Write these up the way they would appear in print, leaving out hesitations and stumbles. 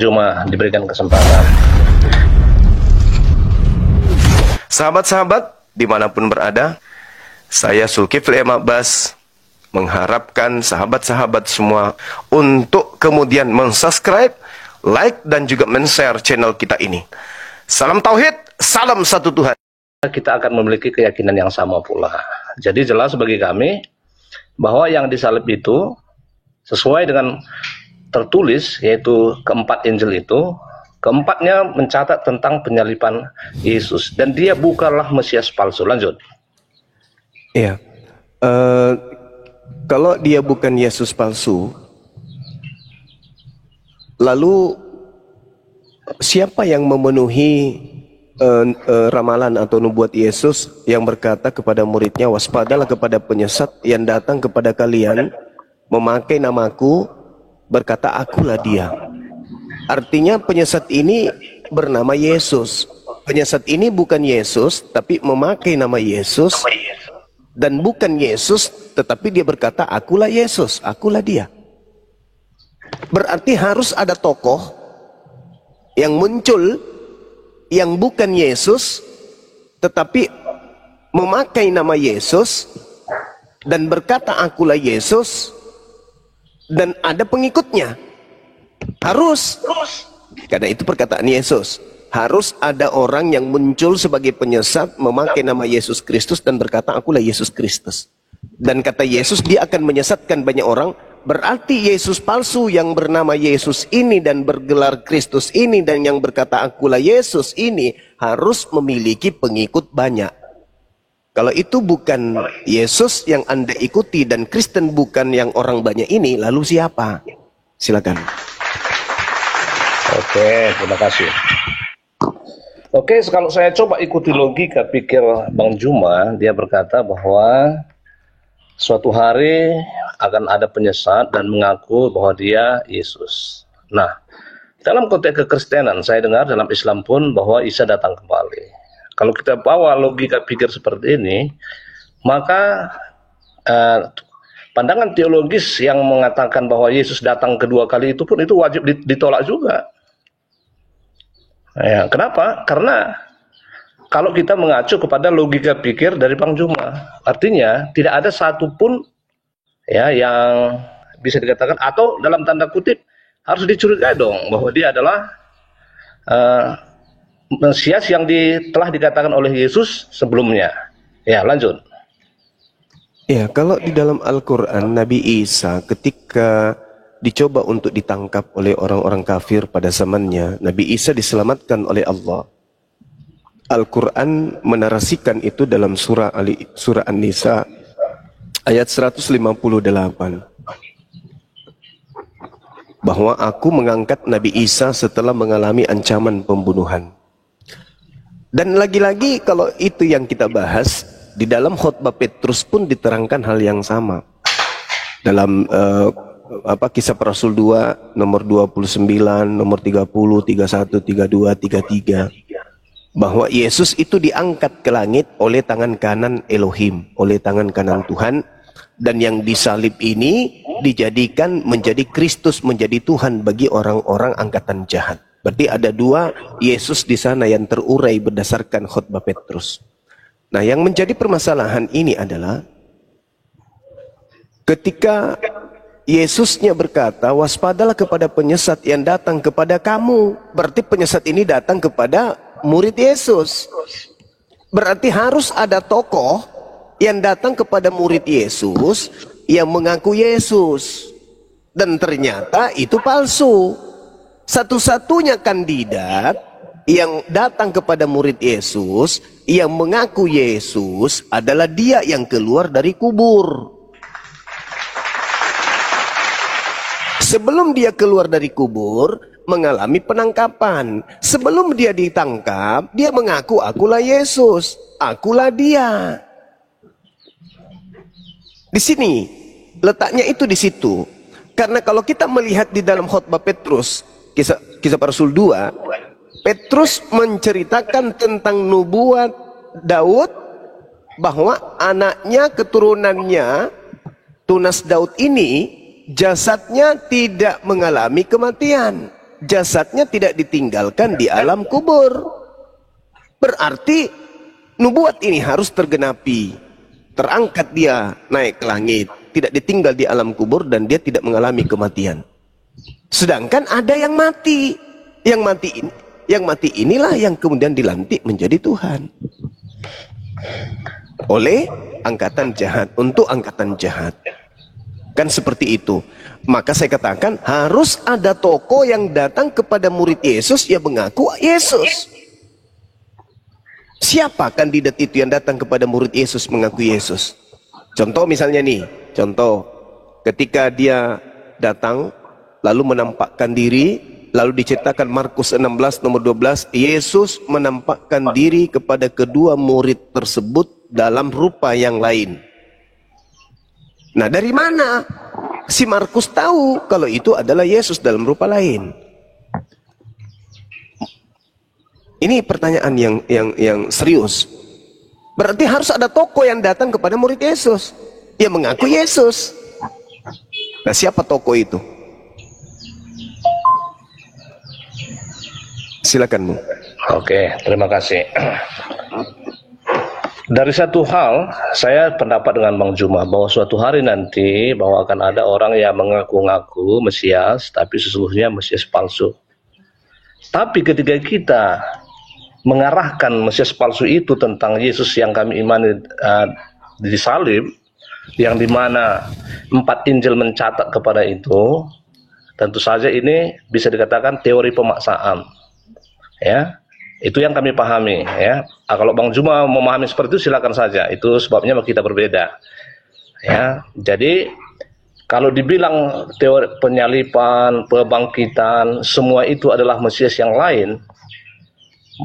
Cuma diberikan kesempatan. Sahabat-sahabat dimanapun berada, saya Zulkifli Abbas mengharapkan sahabat-sahabat semua untuk kemudian mensubscribe, like, dan juga men-share channel kita ini. Salam Tauhid, salam satu Tuhan. Kita akan memiliki keyakinan yang sama pula. Jadi jelas bagi kami bahwa yang disalib itu sesuai dengan tertulis, yaitu keempat Injil itu, keempatnya mencatat tentang penyaliban Yesus, dan dia bukanlah Mesias palsu. Lanjut. Iya, kalau dia bukan Yesus palsu, lalu siapa yang memenuhi ramalan atau nubuat Yesus yang berkata kepada muridnya, waspadalah kepada penyesat yang datang kepada kalian memakai namaku, berkata akulah dia. Artinya penyesat ini bernama Yesus. Penyesat ini bukan Yesus, tapi memakai nama Yesus. Dan bukan Yesus, tetapi dia berkata akulah Yesus, akulah dia. Berarti harus ada tokoh yang muncul yang bukan Yesus, tetapi memakai nama Yesus dan berkata akulah Yesus, dan ada pengikutnya. Harus. Karena itu perkataan Yesus. Harus ada orang yang muncul sebagai penyesat, memakai nama Yesus Kristus dan berkata akulah Yesus Kristus. Dan kata Yesus, dia akan menyesatkan banyak orang. Berarti Yesus palsu yang bernama Yesus ini dan bergelar Kristus ini dan yang berkata akulah Yesus ini harus memiliki pengikut banyak. Kalau itu bukan Yesus yang Anda ikuti dan Kristen bukan yang orang banyak ini, lalu siapa? Silakan. Oke, terima kasih. Oke, kalau saya coba ikuti logika pikir Bang Juma, dia berkata bahwa suatu hari akan ada penyesat dan mengaku bahwa dia Yesus. Nah, dalam konteks kekristenan, saya dengar dalam Islam pun bahwa Isa datang kembali. Kalau kita bawa logika pikir seperti ini, maka pandangan teologis yang mengatakan bahwa Yesus datang kedua kali itu pun itu wajib ditolak juga. Ya, kenapa? Karena kalau kita mengacu kepada logika pikir dari Bang Juma, artinya tidak ada satupun ya yang bisa dikatakan atau dalam tanda kutip harus dicurigai dong bahwa dia adalah Mesias yang telah dikatakan oleh Yesus sebelumnya. Ya, lanjut. Ya, kalau di dalam Al-Quran, Nabi Isa ketika dicoba untuk ditangkap oleh orang-orang kafir pada zamannya, Nabi Isa diselamatkan oleh Allah. Al-Quran menarasikan itu dalam surah An-Nisa ayat 158. Bahwa aku mengangkat Nabi Isa setelah mengalami ancaman pembunuhan. Dan lagi-lagi kalau itu yang kita bahas, di dalam khutbah Petrus pun diterangkan hal yang sama. Dalam Kisah para Rasul 2 nomor 29, nomor 30, 31, 32, 33. Bahwa Yesus itu diangkat ke langit oleh tangan kanan Elohim, oleh tangan kanan Tuhan. Dan yang disalib ini dijadikan menjadi Kristus, menjadi Tuhan bagi orang-orang angkatan jahat. Berarti ada dua Yesus di sana yang terurai berdasarkan khutbah Petrus. Nah, yang menjadi permasalahan ini adalah ketika Yesusnya berkata, waspadalah kepada penyesat yang datang kepada kamu. Berarti penyesat ini datang kepada murid Yesus. Berarti harus ada tokoh yang datang kepada murid Yesus yang mengaku Yesus. Dan ternyata itu palsu. Satu-satunya kandidat yang datang kepada murid Yesus yang mengaku Yesus adalah dia yang keluar dari kubur. Sebelum dia keluar dari kubur, mengalami penangkapan. Sebelum dia ditangkap, dia mengaku akulah Yesus, akulah dia. Di sini letaknya itu di situ. Karena kalau kita melihat di dalam khutbah Petrus, kisah para Rasul 2, Petrus menceritakan tentang nubuat Daud, bahwa anaknya, keturunannya, tunas Daud ini, jasadnya tidak mengalami kematian. jasadnya tidak ditinggalkan di alam kubur. Berarti nubuat ini harus tergenapi. Terangkat dia naik ke langit, tidak ditinggal di alam kubur, dan dia tidak mengalami kematian. Sedangkan ada yang mati. Yang mati inilah yang kemudian dilantik menjadi Tuhan oleh angkatan jahat, untuk angkatan jahat. Kan seperti itu. Maka saya katakan harus ada tokoh yang datang kepada murid Yesus yang mengaku Yesus. Siapa kandidat itu yang datang kepada murid Yesus mengaku Yesus? Contoh misalnya nih, contoh ketika dia datang lalu menampakkan diri, lalu diceritakan Markus 16 nomor 12, Yesus menampakkan diri kepada kedua murid tersebut dalam rupa yang lain. Nah, dari mana si Markus tahu kalau itu adalah Yesus dalam rupa lain? Ini pertanyaan yang serius. Berarti harus ada tokoh yang datang kepada murid Yesus yang mengaku Yesus. Nah, siapa tokoh itu? Silakan, Bu. Oke, terima kasih. Dari satu hal, saya pendapat dengan Bang Juma bahwa suatu hari nanti bahwa akan ada orang yang mengaku-ngaku Mesias, tapi sesungguhnya Mesias palsu. Tapi ketika kita mengarahkan Mesias palsu itu tentang Yesus yang kami imani disalib, yang dimana 4 Injil mencatat kepada itu, tentu saja ini bisa dikatakan teori pemaksaan. Ya, itu yang kami pahami. Ya, kalau Bang Juma memahami seperti itu silakan saja. Itu sebabnya kita berbeda. Ya, jadi kalau dibilang teori penyalipan, pembangkitan, semua itu adalah Mesias yang lain,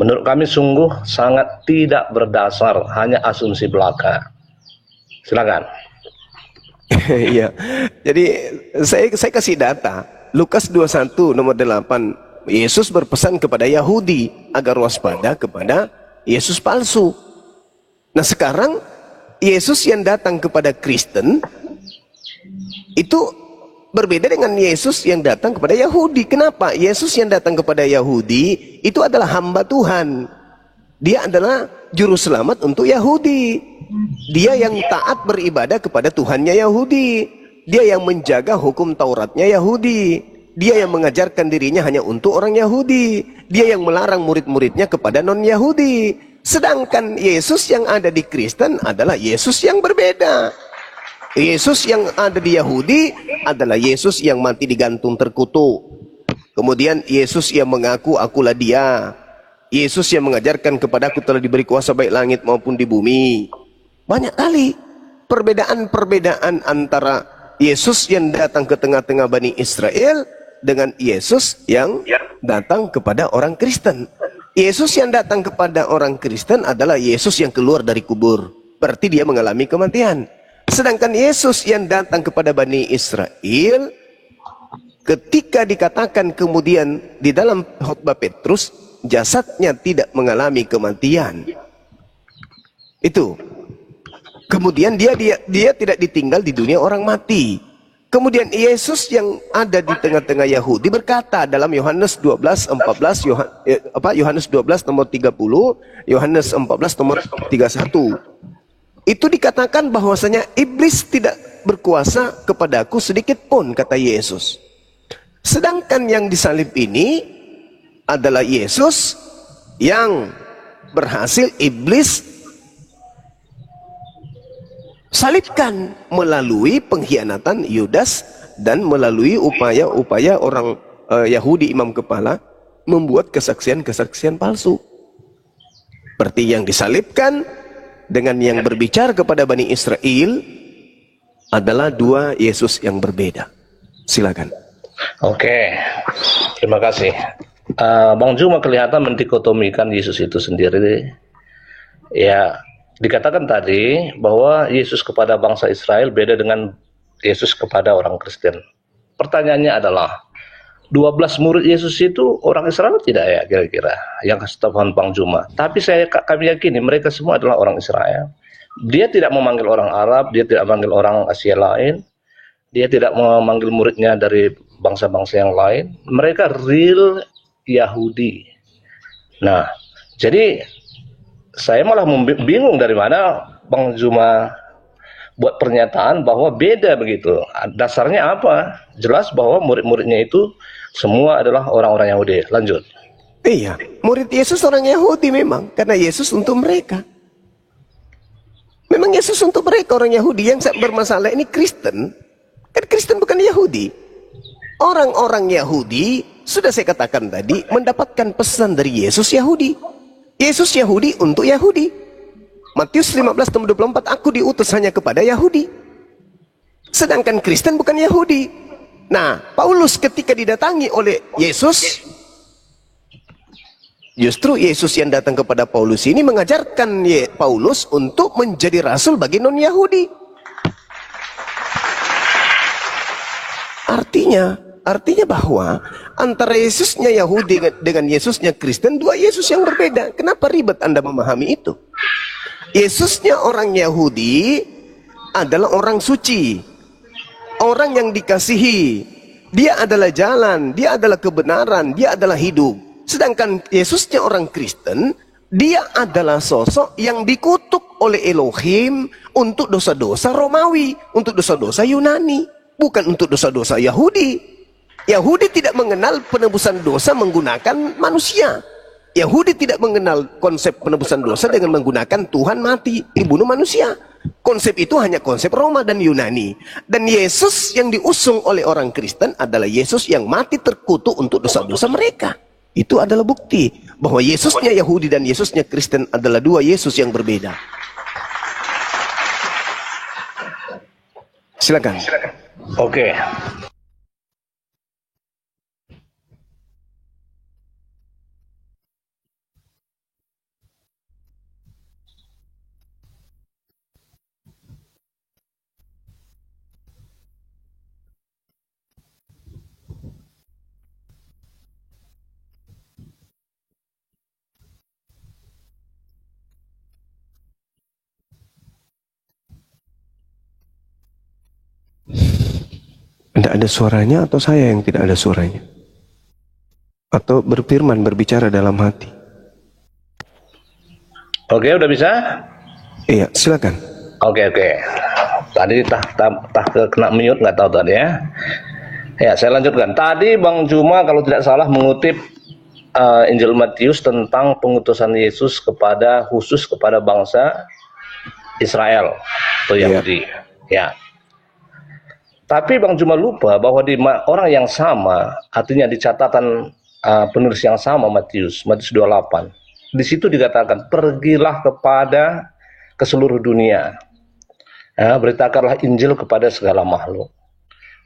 menurut kami sungguh sangat tidak berdasar, hanya asumsi belaka. Silakan. Iya. Jadi saya kasih data. Lukas 21 nomor 8. Yesus berpesan kepada Yahudi agar waspada kepada Yesus palsu. Nah, sekarang Yesus yang datang kepada Kristen itu berbeda dengan Yesus yang datang kepada Yahudi. Kenapa? Yesus yang datang kepada Yahudi itu adalah hamba Tuhan. Dia adalah juru selamat untuk Yahudi. Dia yang taat beribadah kepada Tuhannya Yahudi. Dia yang menjaga hukum Tauratnya Yahudi. Dia yang mengajarkan dirinya hanya untuk orang Yahudi. Dia yang melarang murid-muridnya kepada non-Yahudi. Sedangkan Yesus yang ada di Kristen adalah Yesus yang berbeda. Yesus yang ada di Yahudi adalah Yesus yang mati digantung terkutuk. Kemudian Yesus yang mengaku akulah dia. Yesus yang mengajarkan kepadaku telah diberi kuasa baik langit maupun di bumi. Banyak kali perbedaan-perbedaan antara Yesus yang datang ke tengah-tengah Bani Israel dengan Yesus yang datang kepada orang Kristen. Yesus yang datang kepada orang Kristen adalah Yesus yang keluar dari kubur. Berarti dia mengalami kematian. Sedangkan Yesus yang datang kepada Bani Israel, ketika dikatakan kemudian di dalam khotbah Petrus, jasadnya tidak mengalami kematian. Itu. Kemudian dia tidak ditinggal di dunia orang mati. Kemudian Yesus yang ada di tengah-tengah Yahudi berkata dalam Yohanes 12:14, Yohanes 12 nomor 30, Yohanes 14 nomor 31. Itu dikatakan bahwasanya iblis tidak berkuasa kepadaku sedikit pun, kata Yesus. Sedangkan yang disalib ini adalah Yesus yang berhasil iblis salibkan melalui pengkhianatan Yudas dan melalui upaya-upaya orang Yahudi imam kepala membuat kesaksian-kesaksian palsu. Berarti yang disalibkan dengan yang berbicara kepada Bani Israel adalah dua Yesus yang berbeda. Silakan. Oke, terima kasih. Bang Juma kelihatan mendikotomikan Yesus itu sendiri. Ya, dikatakan tadi bahwa Yesus kepada bangsa Israel beda dengan Yesus kepada orang Kristen. Pertanyaannya adalah, 12 murid Yesus itu orang Israel tidak ya kira-kira? Yang kasih Bang Juma. Tapi kami yakini mereka semua adalah orang Israel. Dia tidak memanggil orang Arab, dia tidak memanggil orang Asia lain. Dia tidak memanggil muridnya dari bangsa-bangsa yang lain, mereka real Yahudi. Nah, jadi saya malah bingung dari mana Bang Juma buat pernyataan bahwa beda begitu. Dasarnya apa? Jelas bahwa murid-muridnya itu semua adalah orang-orang Yahudi. Lanjut. Iya, murid Yesus orang Yahudi memang, karena Yesus untuk mereka. Memang Yesus untuk mereka orang Yahudi. Yang bermasalah ini Kristen. Kan Kristen bukan Yahudi. Orang-orang Yahudi, sudah saya katakan tadi, mendapatkan pesan dari Yesus Yahudi. Yesus Yahudi untuk Yahudi. Matius 15:24, aku diutus hanya kepada Yahudi. Sedangkan Kristen bukan Yahudi. Nah, Paulus ketika didatangi oleh Yesus, justru Yesus yang datang kepada Paulus ini mengajarkan Paulus untuk menjadi rasul bagi non-Yahudi. Artinya bahwa antara Yesusnya Yahudi dengan Yesusnya Kristen, dua Yesus yang berbeda. Kenapa ribet Anda memahami itu? Yesusnya orang Yahudi adalah orang suci, orang yang dikasihi. Dia adalah jalan, dia adalah kebenaran, dia adalah hidup. Sedangkan Yesusnya orang Kristen, dia adalah sosok yang dikutuk oleh Elohim untuk dosa-dosa Romawi, untuk dosa-dosa Yunani, bukan untuk dosa-dosa Yahudi. Yahudi tidak mengenal penebusan dosa menggunakan manusia. Yahudi tidak mengenal konsep penebusan dosa dengan menggunakan Tuhan mati, dibunuh manusia. Konsep itu hanya konsep Roma dan Yunani. Dan Yesus yang diusung oleh orang Kristen adalah Yesus yang mati terkutuk untuk dosa-dosa mereka. Itu adalah bukti bahwa Yesusnya Yahudi dan Yesusnya Kristen adalah dua Yesus yang berbeda. Silakan. Oke. Tidak ada suaranya atau saya yang tidak ada suaranya? Atau berfirman, berbicara dalam hati? Oke, udah bisa? Iya, silakan. Oke. Tadi kena mute nggak tahu tadi ya. Ya, saya lanjutkan. Tadi Bang Juma kalau tidak salah mengutip Injil Matius tentang pengutusan Yesus khusus kepada bangsa Israel atau Yahudi. Ya. Tapi Bang Juma lupa bahwa di orang yang sama, artinya di catatan penulis yang sama Matius 28. Di situ dikatakan, pergilah ke seluruh dunia. Beritakanlah Injil kepada segala makhluk.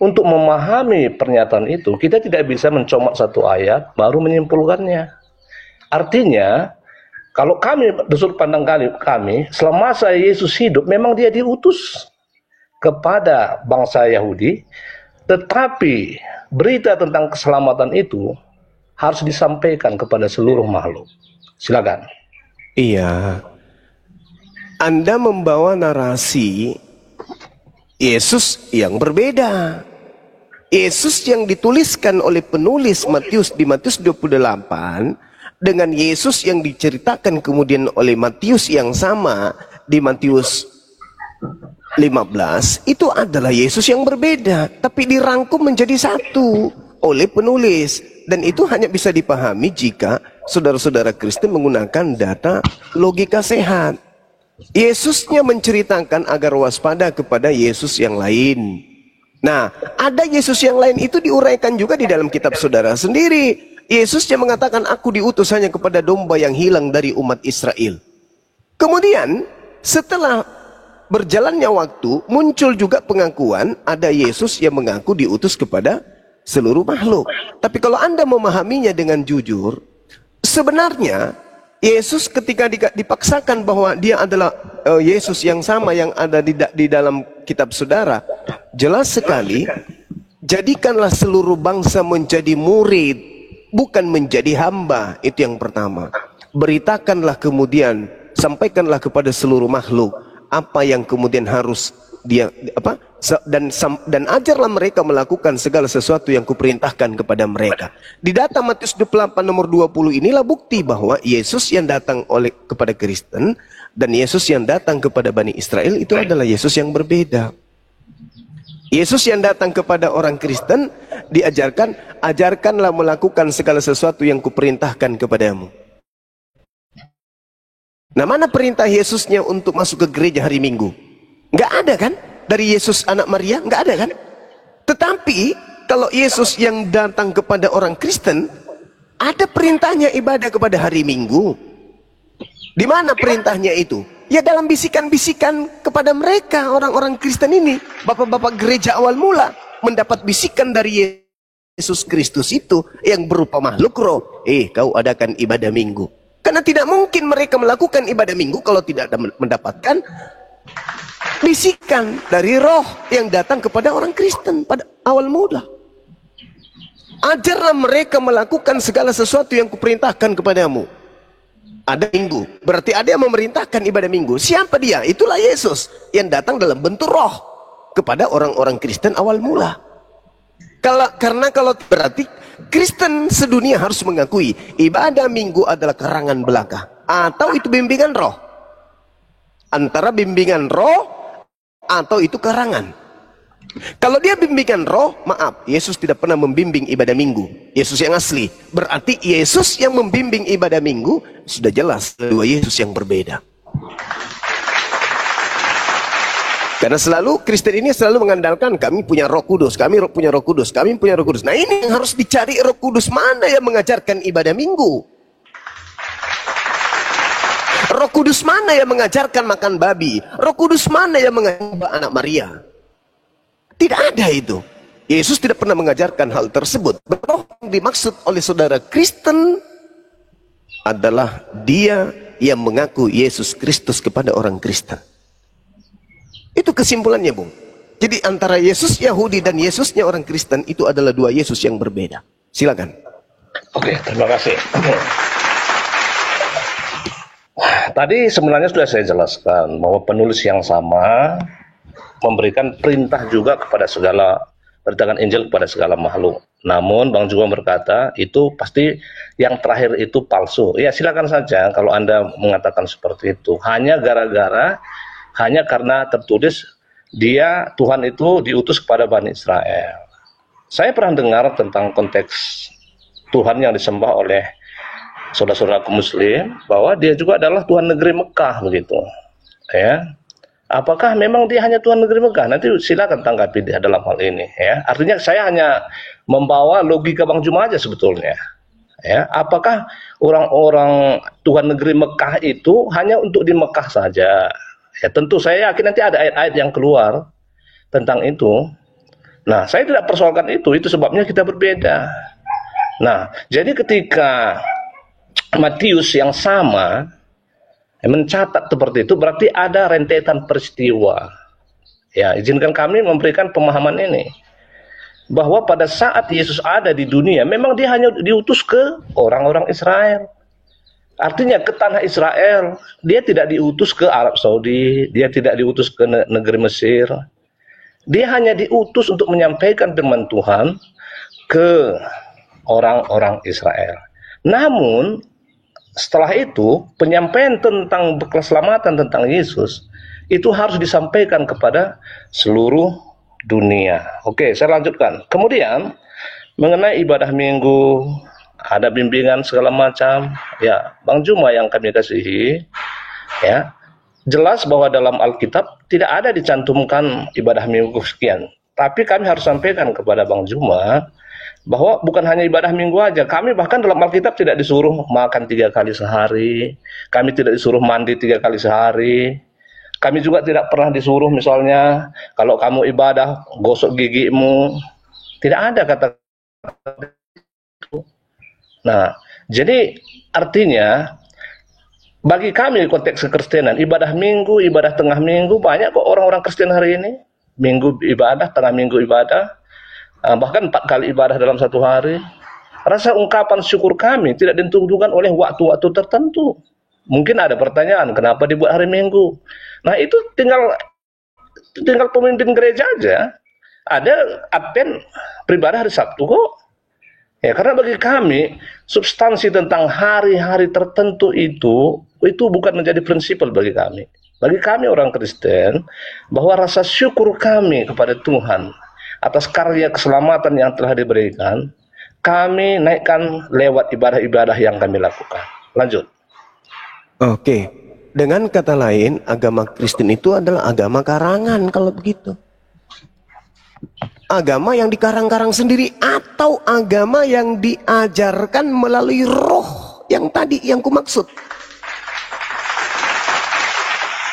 Untuk memahami pernyataan itu, kita tidak bisa mencomot satu ayat baru menyimpulkannya. Artinya, kalau kami, dari sudut pandang kami, selama Yesus hidup, memang dia diutus kepada bangsa Yahudi, tetapi berita tentang keselamatan itu harus disampaikan kepada seluruh makhluk. Silakan. Iya, Anda membawa narasi Yesus yang berbeda. Yesus yang dituliskan oleh penulis Matius di Matius 28 dengan Yesus yang diceritakan kemudian oleh Matius yang sama di Matius 15, itu adalah Yesus yang berbeda, tapi dirangkum menjadi satu oleh penulis. Dan itu hanya bisa dipahami jika saudara-saudara Kristen menggunakan data logika sehat. Yesusnya menceritakan agar waspada kepada Yesus yang lain. Nah, ada Yesus yang lain itu diuraikan juga di dalam kitab saudara sendiri. Yesusnya mengatakan, aku diutus hanya kepada domba yang hilang dari umat Israel. Kemudian, setelah berjalannya waktu, muncul juga pengakuan ada Yesus yang mengaku diutus kepada seluruh makhluk. Tapi kalau Anda memahaminya dengan jujur, sebenarnya Yesus ketika dipaksakan bahwa dia adalah Yesus yang sama yang ada di dalam kitab saudara, jelas sekali, jadikanlah seluruh bangsa menjadi murid, bukan menjadi hamba. Itu yang pertama. Beritakanlah kemudian, sampaikanlah kepada seluruh makhluk apa yang kemudian harus Dan ajarlah mereka melakukan segala sesuatu yang kuperintahkan kepada mereka. Di data Matius 28 nomor 20 inilah bukti bahwa Yesus yang datang kepada Kristen dan Yesus yang datang kepada Bani Israel itu adalah Yesus yang berbeda. Yesus yang datang kepada orang Kristen diajarkan, ajarkanlah melakukan segala sesuatu yang kuperintahkan kepadamu. Nah, mana perintah Yesusnya untuk masuk ke gereja hari Minggu? Nggak ada kan? Dari Yesus anak Maria, nggak ada kan? Tetapi kalau Yesus yang datang kepada orang Kristen, ada perintahnya ibadah kepada hari Minggu. Di mana perintahnya itu? Ya dalam bisikan-bisikan kepada mereka, orang-orang Kristen ini. Bapak-bapak gereja awal mula mendapat bisikan dari Yesus Kristus itu yang berupa makhluk roh. Kau adakan ibadah Minggu. Karena tidak mungkin mereka melakukan ibadah Minggu kalau tidak ada mendapatkan bisikan dari roh yang datang kepada orang Kristen pada awal mula. Ajarlah mereka melakukan segala sesuatu yang kuperintahkan kepadamu. Ada Minggu, berarti ada yang memerintahkan ibadah Minggu. Siapa dia? Itulah Yesus yang datang dalam bentuk roh kepada orang-orang Kristen awal mula. Karena kalau berarti Kristen sedunia harus mengakui ibadah Minggu adalah karangan belaka, atau itu bimbingan roh. Antara bimbingan roh atau itu karangan. Kalau dia bimbingan roh, maaf, Yesus tidak pernah membimbing ibadah Minggu. Yesus yang asli. Berarti Yesus yang membimbing ibadah Minggu, sudah jelas dua Yesus yang berbeda. Karena selalu Kristen ini selalu mengandalkan kami punya Roh Kudus, kami punya Roh Kudus, kami punya Roh Kudus. Nah, ini yang harus dicari, Roh Kudus mana yang mengajarkan ibadah Minggu? Roh Kudus mana yang mengajarkan makan babi? Roh Kudus mana yang mengajarkan anak Maria? Tidak ada itu. Yesus tidak pernah mengajarkan hal tersebut. Roh yang dimaksud oleh saudara Kristen adalah dia yang mengaku Yesus Kristus kepada orang Kristen. Itu kesimpulannya, Bung. Jadi antara Yesus Yahudi dan Yesusnya orang Kristen itu adalah dua Yesus yang berbeda. Silakan. Oke, terima kasih. Tadi sebenarnya sudah saya jelaskan bahwa penulis yang sama memberikan perintah juga kepada segala, perintahkan Injil kepada segala makhluk. Namun Bang Juma berkata itu pasti yang terakhir itu palsu. Ya silakan saja kalau Anda mengatakan seperti itu. Hanya karena tertulis dia Tuhan itu diutus kepada Bani Israel. Saya pernah dengar tentang konteks Tuhan yang disembah oleh saudara-saudaraku Muslim, bahwa dia juga adalah Tuhan negeri Mekah begitu. Ya, apakah memang dia hanya Tuhan negeri Mekah? Nanti silakan tanggapi dia dalam hal ini. Ya, artinya saya hanya membawa logika Bang Juma aja sebetulnya. Ya, apakah orang-orang Tuhan negeri Mekah itu hanya untuk di Mekah saja? Ya, tentu saya yakin nanti ada ayat-ayat yang keluar tentang itu. Nah, saya tidak persoalkan itu sebabnya kita berbeda. Nah, jadi ketika Matius yang sama mencatat seperti itu, berarti ada rentetan peristiwa. Ya, izinkan kami memberikan pemahaman ini, bahwa pada saat Yesus ada di dunia, memang dia hanya diutus ke orang-orang Israel. Artinya ke tanah Israel. Dia tidak diutus ke Arab Saudi, dia tidak diutus ke negeri Mesir. Dia hanya diutus untuk menyampaikan firman Tuhan ke orang-orang Israel. Namun setelah itu penyampaian tentang keselamatan tentang Yesus itu harus disampaikan kepada seluruh dunia. Oke, saya lanjutkan. Kemudian mengenai ibadah Minggu, ada bimbingan segala macam. Ya, Bang Juma yang kami kasihi, ya, jelas bahwa dalam Alkitab tidak ada dicantumkan ibadah Minggu sekian. Tapi kami harus sampaikan kepada Bang Juma bahwa bukan hanya ibadah Minggu aja. Kami bahkan dalam Alkitab tidak disuruh makan 3 kali sehari. Kami tidak disuruh mandi 3 kali sehari. Kami juga tidak pernah disuruh misalnya kalau kamu ibadah gosok gigimu. Tidak ada kata itu. Nah, jadi artinya bagi kami konteks kekristenan, ibadah Minggu, ibadah tengah Minggu, banyak kok orang-orang Kristen hari ini. Minggu ibadah, tengah Minggu ibadah, bahkan 4 kali ibadah dalam satu hari. Rasa ungkapan syukur kami tidak ditentukan oleh waktu-waktu tertentu. Mungkin ada pertanyaan, kenapa dibuat hari Minggu? Nah, itu tinggal tinggal pemimpin gereja aja. Ada Advent beribadah hari Sabtu kok. Ya, karena bagi kami substansi tentang hari-hari tertentu itu bukan menjadi prinsipal bagi kami. Bagi kami orang Kristen, bahwa rasa syukur kami kepada Tuhan atas karya keselamatan yang telah diberikan, kami naikkan lewat ibadah-ibadah yang kami lakukan. Lanjut. Oke. Dengan kata lain, agama Kristen itu adalah agama karangan kalau begitu. Agama yang dikarang-karang sendiri atau agama yang diajarkan melalui roh yang tadi yang kumaksud.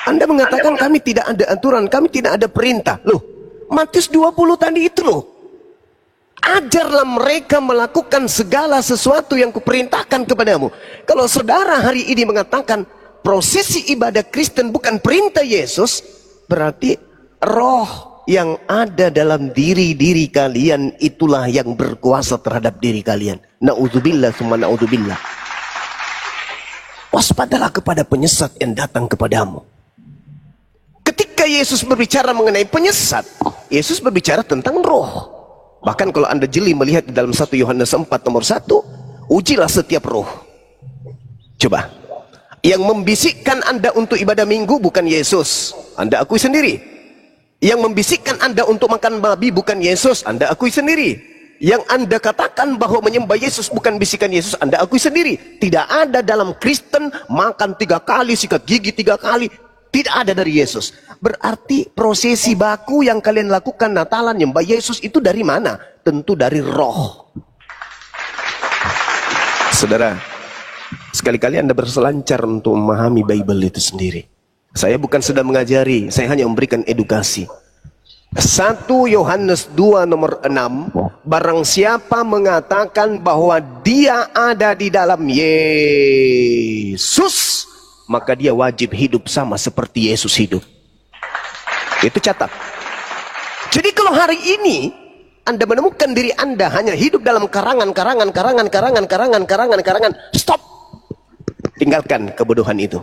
Anda mengatakan kami tidak ada aturan, kami tidak ada perintah. Loh, Matius 20 tadi itu loh. Ajarlah mereka melakukan segala sesuatu yang kuperintahkan kepadamu. Kalau saudara hari ini mengatakan prosesi ibadah Kristen bukan perintah Yesus, berarti roh yang ada dalam diri kalian itulah yang berkuasa terhadap diri kalian. Na'udzubillah summa na'udzubillah. Waspadalah kepada penyesat yang datang kepadamu. Ketika Yesus berbicara mengenai penyesat, Yesus berbicara tentang roh. Bahkan kalau Anda jeli melihat di dalam 1 Yohanes 4 nomor 1, ujilah setiap roh. Coba. Yang membisikkan Anda untuk ibadah minggu bukan Yesus, Anda akui sendiri. Yang membisikkan Anda untuk makan babi bukan Yesus, Anda akui sendiri. Yang Anda katakan bahwa menyembah Yesus bukan bisikan Yesus, Anda akui sendiri. Tidak ada dalam Kristen makan 3 kali, sikat gigi 3 kali. Tidak ada dari Yesus. Berarti prosesi baku yang kalian lakukan Natalan, nyembah Yesus itu dari mana? Tentu dari roh. Saudara, sekali-kali Anda berselancar untuk memahami Bible itu sendiri. Saya bukan sedang mengajari, saya hanya memberikan edukasi. 1 Yohanes 2 nomor 6, barang siapa mengatakan bahwa dia ada di dalam Yesus, maka dia wajib hidup sama seperti Yesus hidup. Itu catat. Jadi kalau hari ini Anda menemukan diri Anda hanya hidup dalam karangan, stop. Tinggalkan kebodohan itu.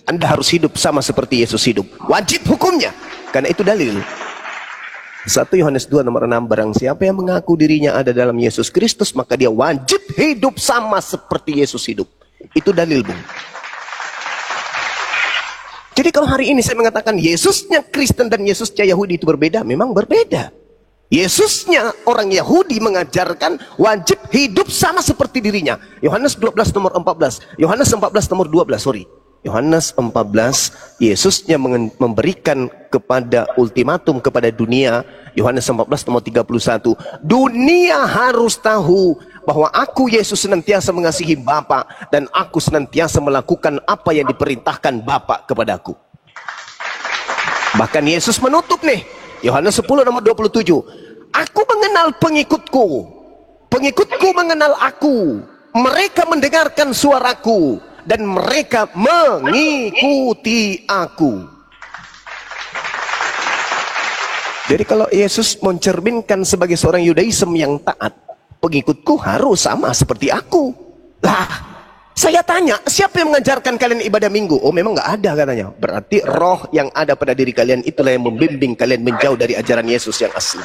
Anda harus hidup sama seperti Yesus hidup. Wajib hukumnya. Karena itu dalil. 1 Yohanes 2 nomor 6, barang siapa yang mengaku dirinya ada dalam Yesus Kristus, maka dia wajib hidup sama seperti Yesus hidup. Itu dalil, Bung. Jadi kalau hari ini saya mengatakan Yesusnya Kristen dan Yesusnya Yahudi itu berbeda, memang berbeda. Yesusnya orang Yahudi mengajarkan wajib hidup sama seperti dirinya. Yohanes 12 nomor 14. Yohanes 14 nomor 12, sorry. Yohanes 14, Yesusnya memberikan kepada ultimatum kepada dunia. Yohanes 14 nomor 31. Dunia harus tahu bahwa aku Yesus senantiasa mengasihi Bapa dan aku senantiasa melakukan apa yang diperintahkan Bapa kepadaku. Bahkan Yesus menutup nih. Yohanes 10 nomor 27. Aku mengenal pengikutku. Pengikutku mengenal aku. Mereka mendengarkan suaraku. Dan mereka mengikuti aku. Jadi kalau Yesus mencerminkan sebagai seorang Yudaism yang taat, pengikutku harus sama seperti aku. Lah, saya tanya, siapa yang mengajarkan kalian ibadah minggu? Oh, memang nggak ada katanya. Berarti roh yang ada pada diri kalian itulah yang membimbing kalian menjauh dari ajaran Yesus yang asli.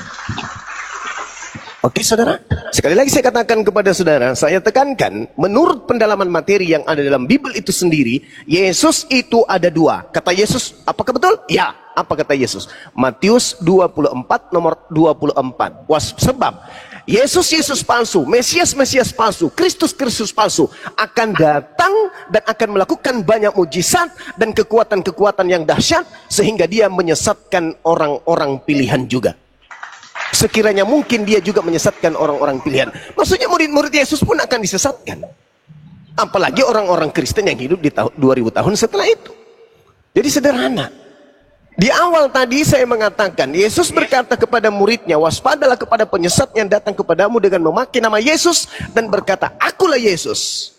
Oke, saudara. Sekali lagi saya katakan kepada saudara, saya tekankan, menurut pendalaman materi yang ada dalam Bible itu sendiri, Yesus itu ada 2. Kata Yesus, apakah betul? Ya. Apa kata Yesus? Matius 24 nomor 24. Sebab Yesus palsu, Mesias palsu, Kristus palsu akan datang dan akan melakukan banyak mujizat dan kekuatan-kekuatan yang dahsyat sehingga dia menyesatkan orang-orang pilihan juga. Sekiranya mungkin dia juga menyesatkan orang-orang pilihan. Maksudnya murid-murid Yesus pun akan disesatkan. Apalagi orang-orang Kristen yang hidup di 2000 tahun setelah itu. Jadi sederhana. Di awal tadi saya mengatakan, Yesus berkata kepada muridnya, waspadalah kepada penyesat yang datang kepadamu dengan memakai nama Yesus dan berkata, akulah Yesus.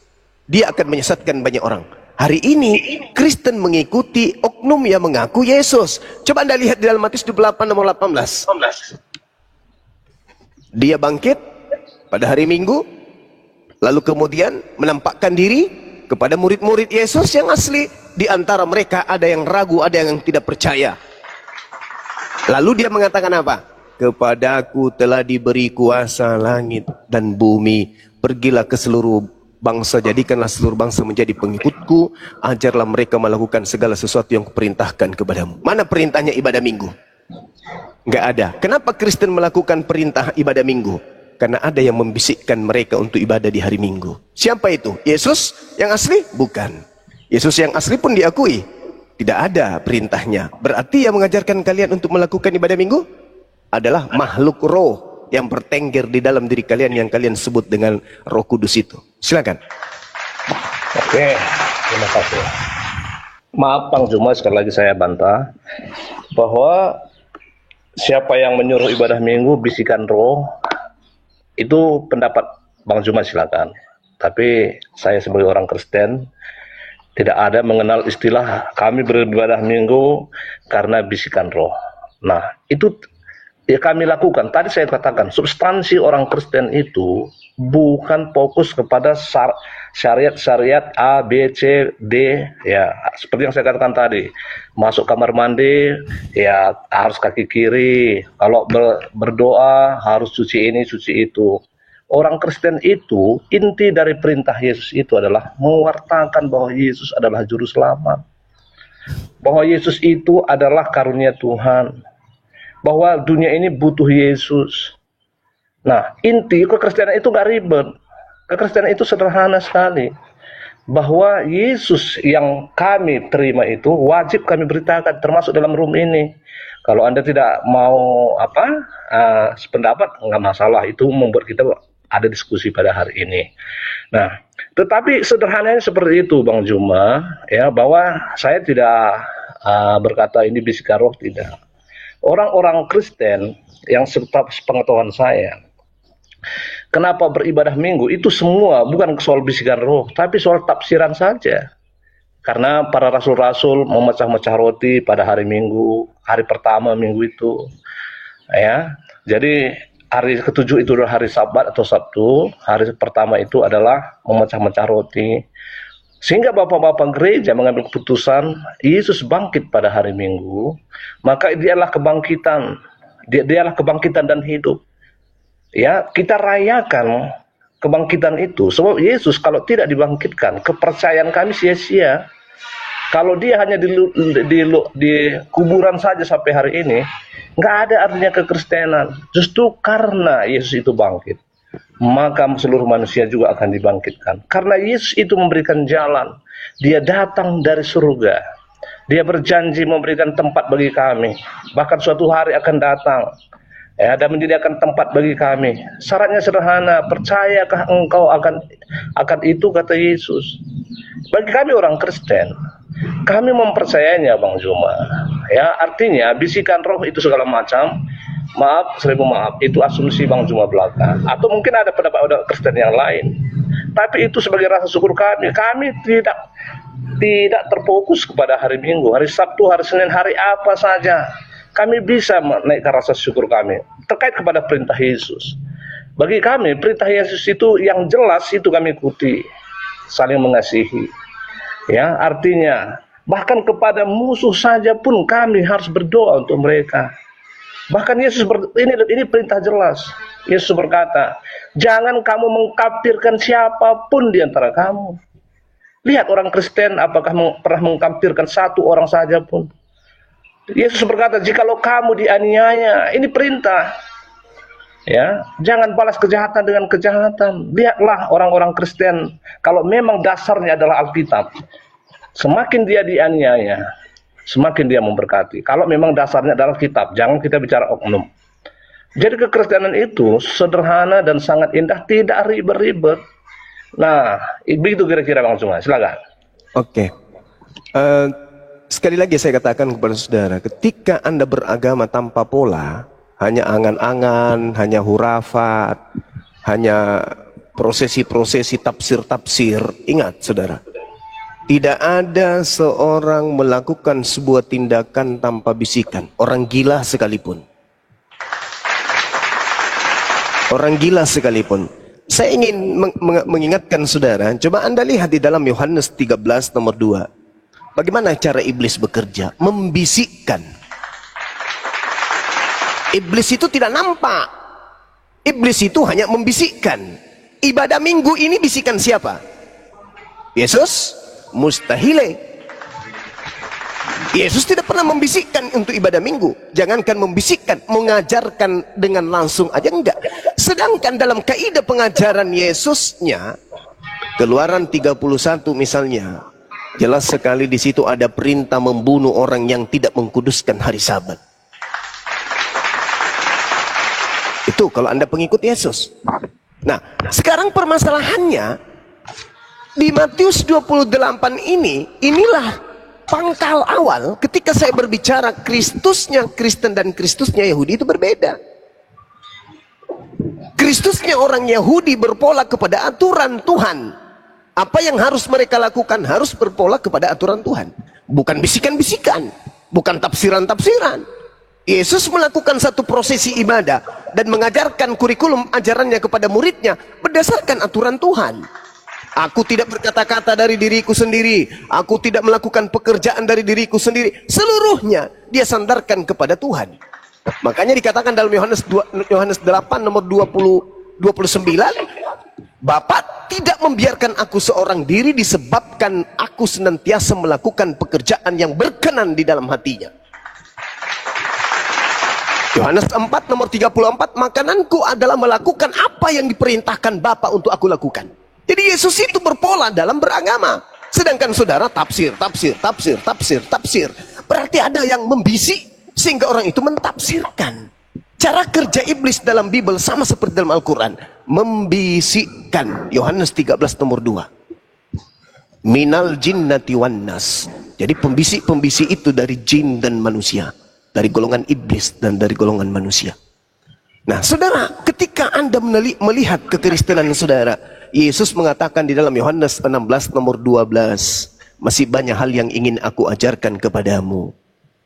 Dia akan menyesatkan banyak orang. Hari ini Kristen mengikuti oknum yang mengaku Yesus. Coba Anda lihat di dalam Matius 28 nomor 18. Dia bangkit pada hari Minggu, lalu kemudian menampakkan diri kepada murid-murid Yesus yang asli. Di antara mereka ada yang ragu, ada yang tidak percaya. Lalu dia mengatakan apa? Kepadaku telah diberi kuasa langit dan bumi. Pergilah ke seluruh bangsa, jadikanlah seluruh bangsa menjadi pengikutku. Ajarlah mereka melakukan segala sesuatu yang kuperintahkan kepadamu. Mana perintahnya ibadah minggu? Enggak ada. Kenapa Kristen melakukan perintah ibadah minggu? Karena ada yang membisikkan mereka untuk ibadah di hari minggu. Siapa itu? Yesus yang asli? Bukan. Yesus yang asli pun diakui tidak ada perintahnya. Berarti yang mengajarkan kalian untuk melakukan ibadah minggu adalah makhluk roh yang bertengger di dalam diri kalian, yang kalian sebut dengan Roh Kudus itu. Silakan. Oke, terima kasih. Maaf Bang Juma, sekali lagi saya bantah bahwa siapa yang menyuruh ibadah minggu bisikan roh, itu pendapat Bang Juma, silakan. Tapi saya sebagai orang Kristen tidak ada mengenal istilah kami beribadah minggu karena bisikan roh. Nah, itu ya kami lakukan. Tadi saya katakan, substansi orang Kristen itu bukan fokus kepada syariat-syariat A, B, C, D. Ya, seperti yang saya katakan tadi. Masuk kamar mandi, ya harus kaki kiri. Kalau berdoa, harus cuci ini, cuci itu. Orang Kristen itu, inti dari perintah Yesus itu adalah mewartakan bahwa Yesus adalah juru selamat. Bahwa Yesus itu adalah karunia Tuhan. Bahwa dunia ini butuh Yesus. Nah, inti kekristenan itu gak ribet. Kekristenan itu sederhana sekali. Bahwa Yesus yang kami terima itu wajib kami beritakan, termasuk dalam room ini. Kalau Anda tidak mau sependapat, nggak masalah. Itu membuat kita ada diskusi pada hari ini. Nah, tetapi sederhananya seperti itu Bang Juma, ya, bahwa saya tidak berkata ini bisikan roh, tidak. Orang-orang Kristen yang serta pengetahuan saya, kenapa beribadah minggu itu semua bukan soal bisikan roh, tapi soal tafsiran saja. Karena para rasul-rasul memecah-mecah roti pada hari Minggu, hari pertama minggu itu, ya. Jadi hari ketujuh itu adalah hari Sabat atau Sabtu. Hari pertama itu adalah memecah-mecah roti. Sehingga bapak-bapak gereja mengambil keputusan Yesus bangkit pada hari Minggu, maka dialah kebangkitan. Dialah kebangkitan dan hidup. Ya, kita rayakan kebangkitan itu. Sebab Yesus kalau tidak dibangkitkan, kepercayaan kami sia-sia. Kalau dia hanya di kuburan saja sampai hari ini, nggak ada artinya kekristenan. Justru karena Yesus itu bangkit, maka seluruh manusia juga akan dibangkitkan. Karena Yesus itu memberikan jalan. Dia datang dari surga. Dia berjanji memberikan tempat bagi kami. Bahkan suatu hari akan datang, ya, dan menyediakan tempat bagi kami. Syaratnya sederhana, percayakah engkau akan itu, kata Yesus. Bagi kami orang Kristen, kami mempercayainya Bang Juma. Ya, artinya bisikan roh itu segala macam. Maaf, seribu maaf, itu asumsi Bang Juma belaka. Atau mungkin ada pendapat Kristen yang lain. Tapi itu sebagai rasa syukur kami. Kami tidak terfokus kepada hari Minggu, hari Sabtu, hari Senin, hari apa saja. Kami bisa menaikkan rasa syukur kami terkait kepada perintah Yesus. Bagi kami, perintah Yesus itu yang jelas itu kami ikuti, saling mengasihi. Ya, artinya bahkan kepada musuh saja pun kami harus berdoa untuk mereka. Bahkan Yesus ini perintah jelas. Yesus berkata, jangan kamu mengkafirkan siapapun di antara kamu. Lihat orang Kristen apakah pernah mengkafirkan satu orang saja pun. Yesus berkata, jikalau kamu dianiaya, ini perintah. Ya, jangan balas kejahatan dengan kejahatan. Lihatlah orang-orang Kristen, kalau memang dasarnya adalah Alkitab, semakin dia dianiaya, semakin dia memberkati. Kalau memang dasarnya adalah kitab, jangan kita bicara oknum. Jadi kekristenan itu sederhana dan sangat indah, tidak ribet-ribet. Nah, begitu kira-kira Bang Juma. Silakan. Oke. Sekali lagi saya katakan kepada saudara, ketika Anda beragama tanpa pola, hanya angan-angan, hanya hurafat, hanya prosesi-prosesi tafsir-tafsir, ingat saudara, tidak ada seorang melakukan sebuah tindakan tanpa bisikan, orang gila sekalipun. Orang gila sekalipun. Saya ingin mengingatkan saudara, coba Anda lihat di dalam Yohanes 13 nomor 2. Bagaimana cara iblis bekerja? Membisikkan. Iblis itu tidak nampak. Iblis itu hanya membisikkan. Ibadah minggu ini bisikan siapa? Yesus? Mustahil. Yesus tidak pernah membisikkan untuk ibadah minggu. Jangankan membisikkan, mengajarkan dengan langsung aja enggak. Sedangkan dalam kaidah pengajaran Yesusnya, Keluaran 31 misalnya, jelas sekali di situ ada perintah membunuh orang yang tidak mengkuduskan hari Sabat. Itu kalau Anda pengikut Yesus. Nah, sekarang permasalahannya di Matius 28 ini, inilah pangkal awal ketika saya berbicara Kristusnya Kristen dan Kristusnya Yahudi itu berbeda. Kristusnya orang Yahudi berpola kepada aturan Tuhan. Apa yang harus mereka lakukan harus berpola kepada aturan Tuhan. Bukan bisikan-bisikan, bukan tafsiran-tafsiran. Yesus melakukan satu prosesi ibadah dan mengajarkan kurikulum ajarannya kepada muridnya berdasarkan aturan Tuhan. Aku tidak berkata-kata dari diriku sendiri. Aku tidak melakukan pekerjaan dari diriku sendiri. Seluruhnya dia sandarkan kepada Tuhan. Makanya dikatakan dalam Yohanes 8 nomor 29, Bapa tidak membiarkan aku seorang diri disebabkan aku senantiasa melakukan pekerjaan yang berkenan di dalam hatinya. Yohanes 4 nomor 34, makananku adalah melakukan apa yang diperintahkan Bapa untuk aku lakukan. Jadi Yesus itu berpola dalam beragama. Sedangkan saudara tafsir. Berarti ada yang membisik sehingga orang itu mentafsirkan. Cara kerja iblis dalam Bible sama seperti dalam Al-Quran. Membisikkan. Yohanes 13 nomor 2. Minal jinnati wan nas. Jadi pembisik-pembisik itu dari jin dan manusia. Dari golongan iblis dan dari golongan manusia. Nah saudara, ketika Anda melihat kekristenan saudara, Yesus mengatakan di dalam Yohanes 16 nomor 12, masih banyak hal yang ingin aku ajarkan kepadamu,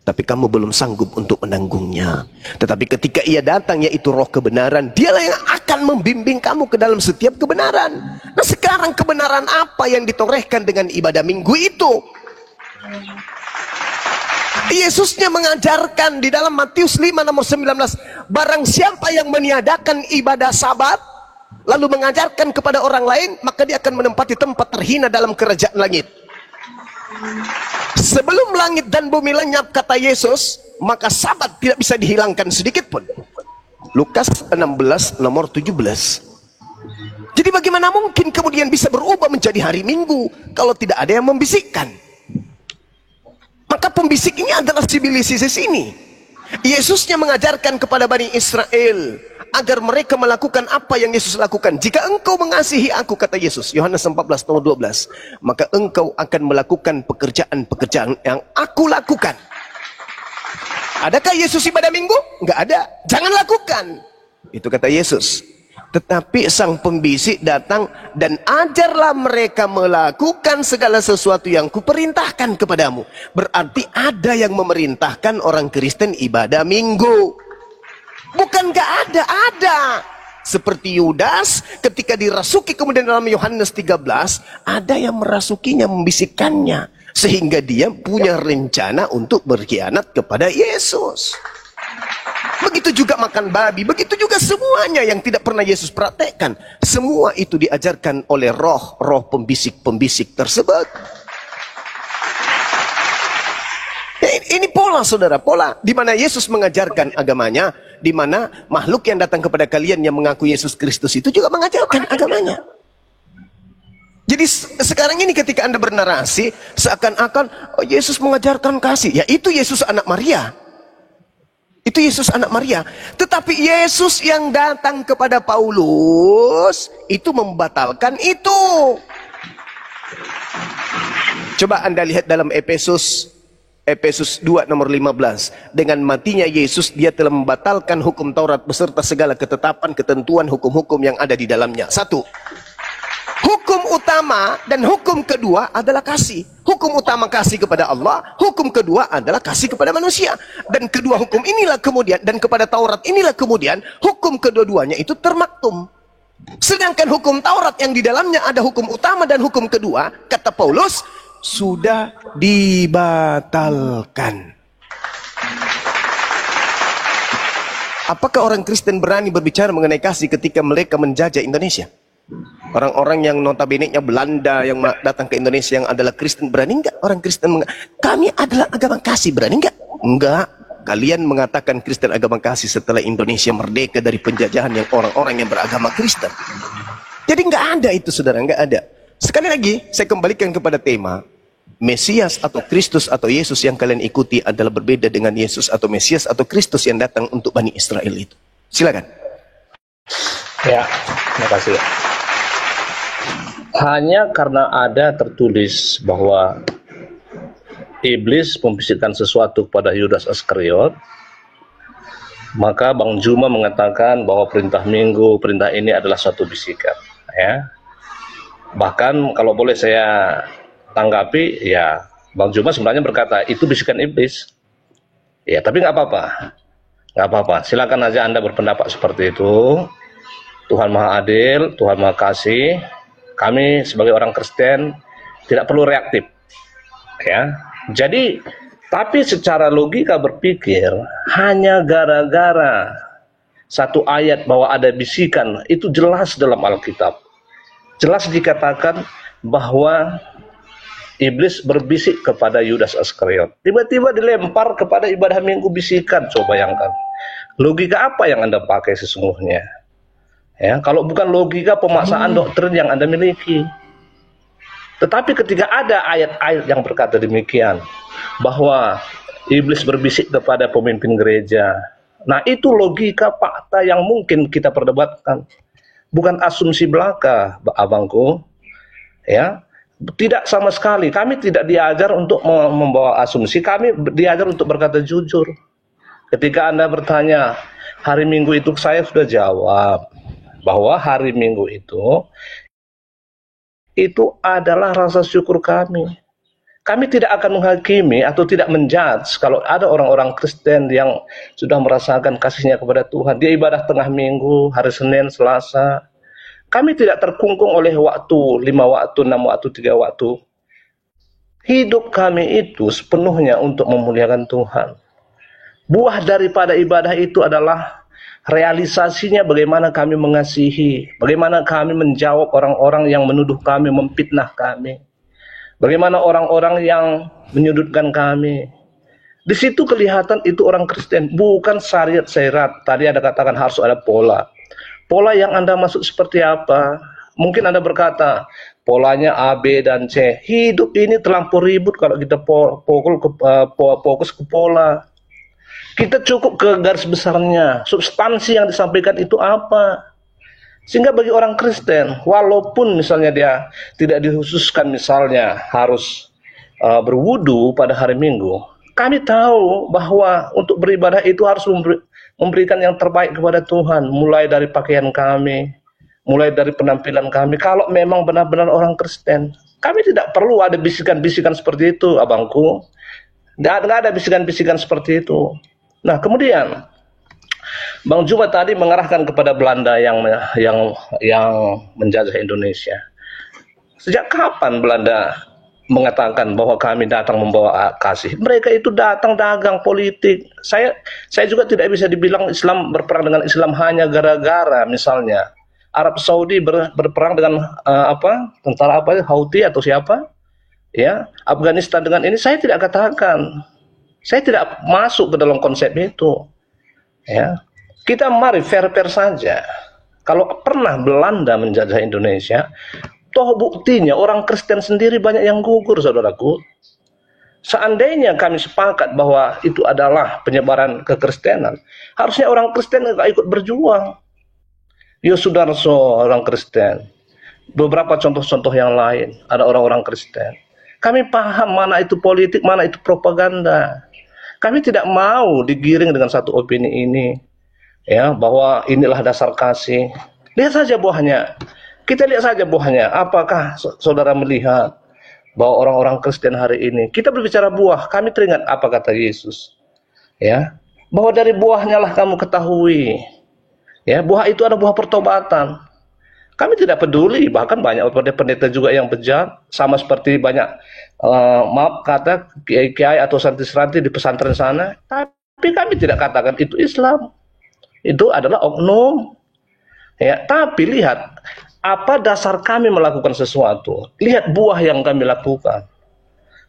tapi kamu belum sanggup untuk menanggungnya. Tetapi ketika ia datang, yaitu roh kebenaran, dialah yang akan membimbing kamu ke dalam setiap kebenaran. Nah sekarang kebenaran apa yang ditorehkan dengan ibadah minggu itu? Yesusnya mengajarkan di dalam Matius 5 nomor 19, barang siapa yang meniadakan ibadah Sabat lalu mengajarkan kepada orang lain, maka dia akan menempati tempat terhina dalam kerajaan langit. Sebelum langit dan bumi lenyap, kata Yesus, maka Sabat tidak bisa dihilangkan sedikit pun. Lukas 16 nomor 17. Jadi bagaimana mungkin kemudian bisa berubah menjadi hari Minggu kalau tidak ada yang membisikkan? Maka pembisik ini adalah sibilisis ini. Yesusnya mengajarkan kepada Bani Israel agar mereka melakukan apa yang Yesus lakukan. Jika engkau mengasihi aku, kata Yesus, Yohanes 14 nomor 12, maka engkau akan melakukan pekerjaan-pekerjaan yang aku lakukan. Adakah Yesus ibadah minggu? Enggak ada. Jangan lakukan. Itu kata Yesus. Tetapi sang pembisik datang dan ajarlah mereka melakukan segala sesuatu yang kuperintahkan kepadamu. Berarti ada yang memerintahkan orang Kristen ibadah minggu. Bukan gak ada, ada. Seperti Yudas ketika dirasuki kemudian dalam Yohanes 13, ada yang merasukinya, membisikkannya. Sehingga dia punya rencana untuk berkhianat kepada Yesus. Begitu juga makan babi, begitu juga semuanya yang tidak pernah Yesus praktekkan. Semua itu diajarkan oleh roh pembisik-pembisik tersebut. Ini pola saudara, pola di mana Yesus mengajarkan agamanya, di mana makhluk yang datang kepada kalian yang mengaku Yesus Kristus itu juga mengajarkan agamanya. Jadi sekarang ini ketika Anda bernarasi seakan-akan Yesus mengajarkan kasih, ya itu Yesus anak Maria. Itu Yesus anak Maria. Tetapi Yesus yang datang kepada Paulus itu membatalkan itu. Coba Anda lihat dalam Efesus 2 nomor 15. Dengan matinya Yesus, dia telah membatalkan hukum Taurat beserta segala ketetapan, ketentuan, hukum-hukum yang ada di dalamnya. Satu, hukum utama dan hukum kedua adalah kasih. Hukum utama kasih kepada Allah, hukum kedua adalah kasih kepada manusia. Dan kedua hukum inilah kemudian, dan kepada Taurat inilah kemudian, hukum kedua-duanya itu termaktum. Sedangkan hukum Taurat yang di dalamnya ada hukum utama dan hukum kedua, kata Paulus, sudah dibatalkan. Apakah orang Kristen berani berbicara mengenai kasih ketika mereka menjajah Indonesia? Orang-orang yang notabene-nya Belanda yang datang ke Indonesia yang adalah Kristen, berani enggak orang Kristen kami adalah agama kasih, berani enggak? Enggak. Kalian mengatakan Kristen agama kasih setelah Indonesia merdeka dari penjajahan yang orang-orang yang beragama Kristen. Jadi enggak ada itu, saudara, enggak ada. Sekali lagi saya kembalikan kepada tema, Mesias atau Kristus atau Yesus yang kalian ikuti adalah berbeda dengan Yesus atau Mesias atau Kristus yang datang untuk Bani Israel itu. Silakan. Ya, terima kasih. Hanya karena ada tertulis bahwa iblis membisikkan sesuatu kepada Yudas Iskariot, maka Bang Juma mengatakan bahwa perintah minggu, perintah ini adalah suatu bisikan. Ya. Bahkan kalau boleh saya tanggapi, ya Bang Juma sebenarnya berkata itu bisikan iblis. Ya, tapi nggak apa-apa, nggak apa-apa. Silakan aja Anda berpendapat seperti itu. Tuhan Maha Adil, Tuhan Maha Kasih. Kami sebagai orang Kristen tidak perlu reaktif, ya. Jadi, tapi secara logika berpikir, hanya gara-gara satu ayat bahwa ada bisikan, itu jelas dalam Alkitab. Jelas dikatakan bahwa iblis berbisik kepada Yudas Iskariot. Tiba-tiba dilempar kepada ibadah minggu bisikan. Coba bayangkan. Logika apa yang Anda pakai sesungguhnya? Ya, kalau bukan logika pemaksaan doktrin yang Anda miliki. Tetapi ketika ada ayat-ayat yang berkata demikian, bahwa iblis berbisik kepada pemimpin gereja, nah itu logika fakta yang mungkin kita perdebatkan. Bukan asumsi belaka, abangku. Ya, tidak sama sekali. Kami tidak diajar untuk membawa asumsi, kami diajar untuk berkata jujur. Ketika Anda bertanya, hari Minggu itu saya sudah jawab bahwa hari Minggu itu adalah rasa syukur kami. Kami tidak akan menghakimi atau tidak menjudge kalau ada orang-orang Kristen yang sudah merasakan kasihnya kepada Tuhan. Dia ibadah tengah minggu, hari Senin, Selasa. Kami tidak terkungkung oleh waktu, 5 waktu, 6 waktu, 3 waktu. Hidup kami itu sepenuhnya untuk memuliakan Tuhan. Buah daripada ibadah itu adalah realisasinya bagaimana kami mengasihi, bagaimana kami menjawab orang-orang yang menuduh kami, memfitnah kami, bagaimana orang-orang yang menyudutkan kami. Di situ kelihatan itu orang Kristen, bukan syariat syarat. Tadi ada katakan harus ada pola. Pola yang Anda maksud seperti apa? Mungkin Anda berkata, polanya A, B, dan C. Hidup ini terlampau ribut kalau kita fokus ke pola. Kita cukup ke garis besarnya, substansi yang disampaikan itu apa. Sehingga bagi orang Kristen, walaupun misalnya dia tidak dikhususkan misalnya harus berwudu pada hari Minggu, kami tahu bahwa untuk beribadah itu harus memberikan yang terbaik kepada Tuhan, mulai dari pakaian kami, mulai dari penampilan kami. Kalau memang benar-benar orang Kristen, kami tidak perlu ada bisikan-bisikan seperti itu, abangku. Nggak ada bisikan-bisikan seperti itu. Nah, kemudian Bang Juma tadi mengarahkan kepada Belanda yang menjajah Indonesia. Sejak kapan Belanda mengatakan bahwa kami datang membawa kasih? Mereka itu datang dagang politik. Saya juga tidak bisa dibilang Islam berperang dengan Islam hanya gara-gara misalnya Arab Saudi berperang dengan tentara Houthi atau siapa? Ya, Afghanistan dengan ini saya tidak katakan. Saya tidak masuk ke dalam konsep itu. Ya. Kita mari fair-fair saja. Kalau pernah Belanda menjajah Indonesia, toh buktinya orang Kristen sendiri banyak yang gugur, saudaraku. Seandainya kami sepakat bahwa itu adalah penyebaran kekristenan, harusnya orang Kristen nggak ikut berjuang. Yosudarso orang Kristen. Beberapa contoh-contoh yang lain, ada orang-orang Kristen. Kami paham mana itu politik, mana itu propaganda. Kami tidak mau digiring dengan satu opini ini, ya, bahwa inilah dasar kasih. Lihat saja buahnya. Kita lihat saja buahnya. Apakah saudara melihat bahwa orang-orang Kristen hari ini, kita berbicara buah, kami teringat apa kata Yesus, ya, bahwa dari buahnya lah kamu ketahui, ya, buah itu ada buah pertobatan. Kami tidak peduli, bahkan banyak pendeta juga yang bejat, sama seperti banyak kata kiai atau santri-santri di pesantren sana, tapi kami tidak katakan itu Islam. Itu adalah oknum. Ya, tapi lihat apa dasar kami melakukan sesuatu. Lihat buah yang kami lakukan.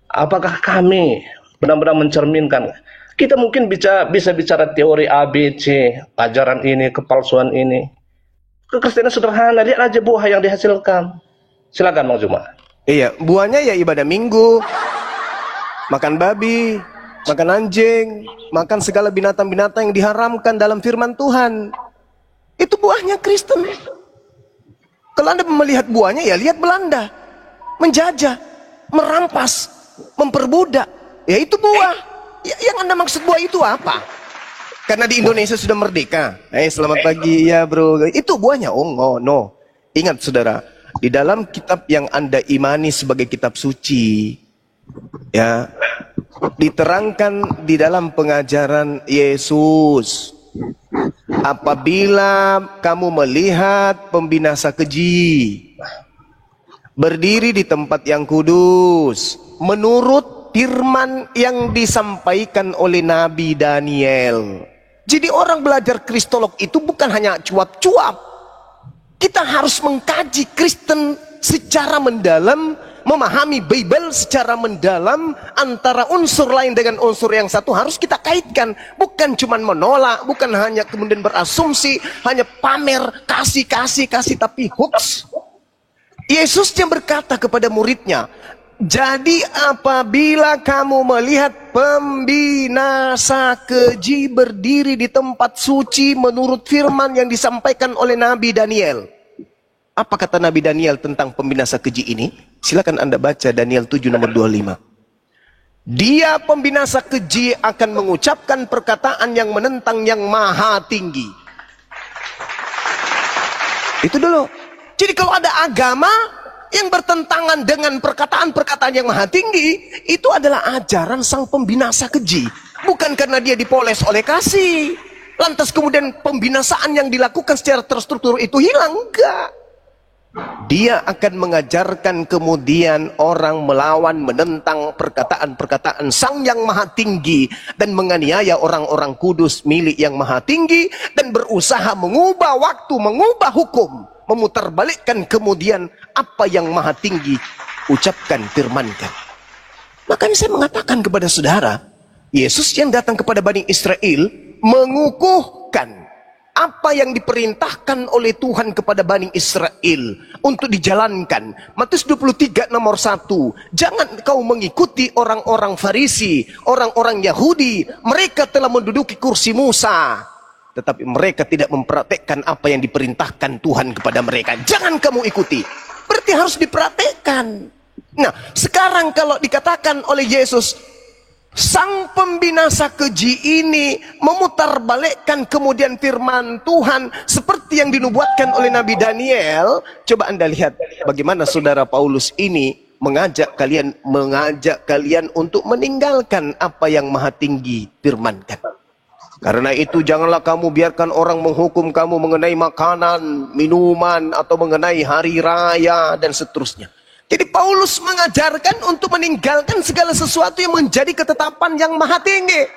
Apakah kami benar-benar mencerminkan? Kita mungkin bisa bicara teori A, B, C, ajaran ini, kepalsuan ini. Kekristenan sederhana, lihat aja buah yang dihasilkan. Silakan Bang Juma. Iya, buahnya ya ibadah minggu, makan babi, makan anjing, makan segala binatang-binatang yang diharamkan dalam firman Tuhan. Itu buahnya Kristen. Kalau Anda melihat buahnya, ya lihat Belanda. Menjajah, merampas, memperbudak. Ya itu buah. Ya, yang Anda maksud buah itu apa? Karena di Indonesia sudah merdeka. Selamat pagi ya bro. Itu buahnya. Oh no. Ingat saudara, di dalam kitab yang Anda imani sebagai kitab suci, ya, diterangkan di dalam pengajaran Yesus, apabila kamu melihat pembinasa keji berdiri di tempat yang kudus menurut firman yang disampaikan oleh Nabi Daniel. Jadi orang belajar Kristolog itu bukan hanya cuap-cuap. Kita harus mengkaji Kristen secara mendalam, memahami Bible secara mendalam. Antara unsur lain dengan unsur yang satu harus kita kaitkan. Bukan cuma menolak, bukan hanya kemudian berasumsi, hanya pamer, kasih, tapi hoax. Yesus yang berkata kepada muridnya, jadi apabila kamu melihat pembinasa keji berdiri di tempat suci menurut firman yang disampaikan oleh Nabi Daniel. Apa kata Nabi Daniel tentang pembinasa keji ini? Silakan Anda baca Daniel 7 nomor 25. Dia pembinasa keji akan mengucapkan perkataan yang menentang yang maha tinggi. Itu dulu. Jadi kalau ada agama yang bertentangan dengan perkataan-perkataan yang maha tinggi, itu adalah ajaran sang pembinasa keji. Bukan karena dia dipoles oleh kasih, lantas kemudian pembinasaan yang dilakukan secara terstruktur itu hilang. Enggak. Dia akan mengajarkan kemudian orang melawan, menentang perkataan-perkataan sang yang maha tinggi, dan menganiaya orang-orang kudus milik yang maha tinggi, dan berusaha mengubah waktu, mengubah hukum, memutarbalikkan kemudian apa yang maha tinggi ucapkan, firmankan. Makanya saya mengatakan kepada saudara, Yesus yang datang kepada Bani Israel mengukuhkan apa yang diperintahkan oleh Tuhan kepada Bani Israel untuk dijalankan. Matius 23 nomor 1. Jangan kau mengikuti orang-orang Farisi, orang-orang Yahudi. Mereka telah menduduki kursi Musa, tetapi mereka tidak mempraktekkan apa yang diperintahkan Tuhan kepada mereka. Jangan kamu ikuti. Berarti harus dipraktekkan. Nah, sekarang kalau dikatakan oleh Yesus, sang pembinasa keji ini memutarbalikkan kemudian firman Tuhan seperti yang dinubuatkan oleh Nabi Daniel. Coba Anda lihat bagaimana saudara Paulus ini mengajak kalian untuk meninggalkan apa yang maha tinggi firmankan. Karena itu janganlah kamu biarkan orang menghukum kamu mengenai makanan, minuman, atau mengenai hari raya dan seterusnya. Jadi Paulus mengajarkan untuk meninggalkan segala sesuatu yang menjadi ketetapan yang maha tinggi.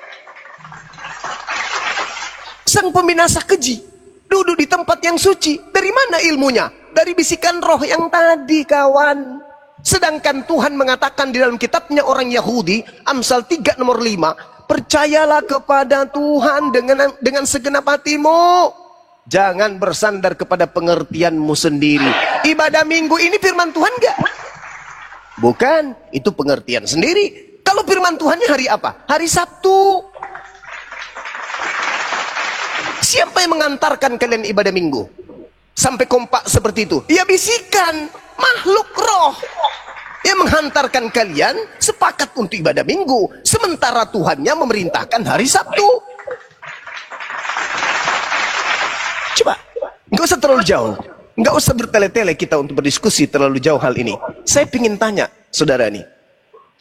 Sang pembinasa keji duduk di tempat yang suci. Dari mana ilmunya? Dari bisikan roh yang tadi, kawan. Sedangkan Tuhan mengatakan di dalam kitabnya orang Yahudi, Amsal 3 nomor 5, percayalah kepada Tuhan dengan segenap hatimu. Jangan bersandar kepada pengertianmu sendiri. Ibadah minggu ini firman Tuhan enggak? Bukan, itu pengertian sendiri. Kalau firman Tuhannya hari apa? Hari Sabtu. Siapa yang mengantarkan kalian ibadah minggu? Sampai kompak seperti itu. Ya bisikan, makhluk roh yang menghantarkan kalian sepakat untuk ibadah minggu. Sementara Tuhannya memerintahkan hari Sabtu. Coba, nggak usah terlalu jauh. Nggak usah bertele-tele kita untuk berdiskusi terlalu jauh hal ini. Saya ingin tanya, saudara nih.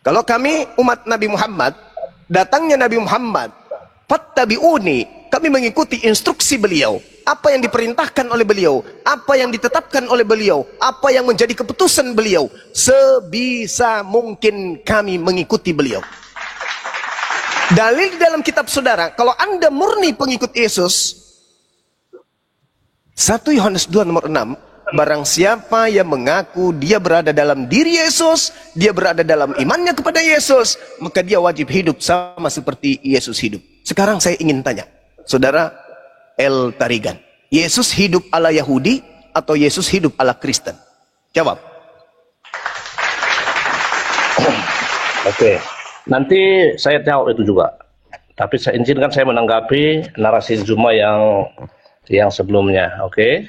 Kalau kami umat Nabi Muhammad, datangnya Nabi Muhammad, fattabi'uni, kami mengikuti instruksi beliau. Apa yang diperintahkan oleh beliau, apa yang ditetapkan oleh beliau, apa yang menjadi keputusan beliau. Sebisa mungkin kami mengikuti beliau. Dalil di dalam kitab saudara, kalau Anda murni pengikut Yesus, 1 Yohanes 2 nomor 6, barang siapa yang mengaku dia berada dalam diri Yesus, dia berada dalam imannya kepada Yesus, maka dia wajib hidup sama seperti Yesus hidup. Sekarang saya ingin tanya, saudara El Tarigan, Yesus hidup ala Yahudi atau Yesus hidup ala Kristen? Jawab. Oke, nanti saya tahu itu juga. Tapi saya izinkan saya menanggapi narasi Juma yang sebelumnya. Oke.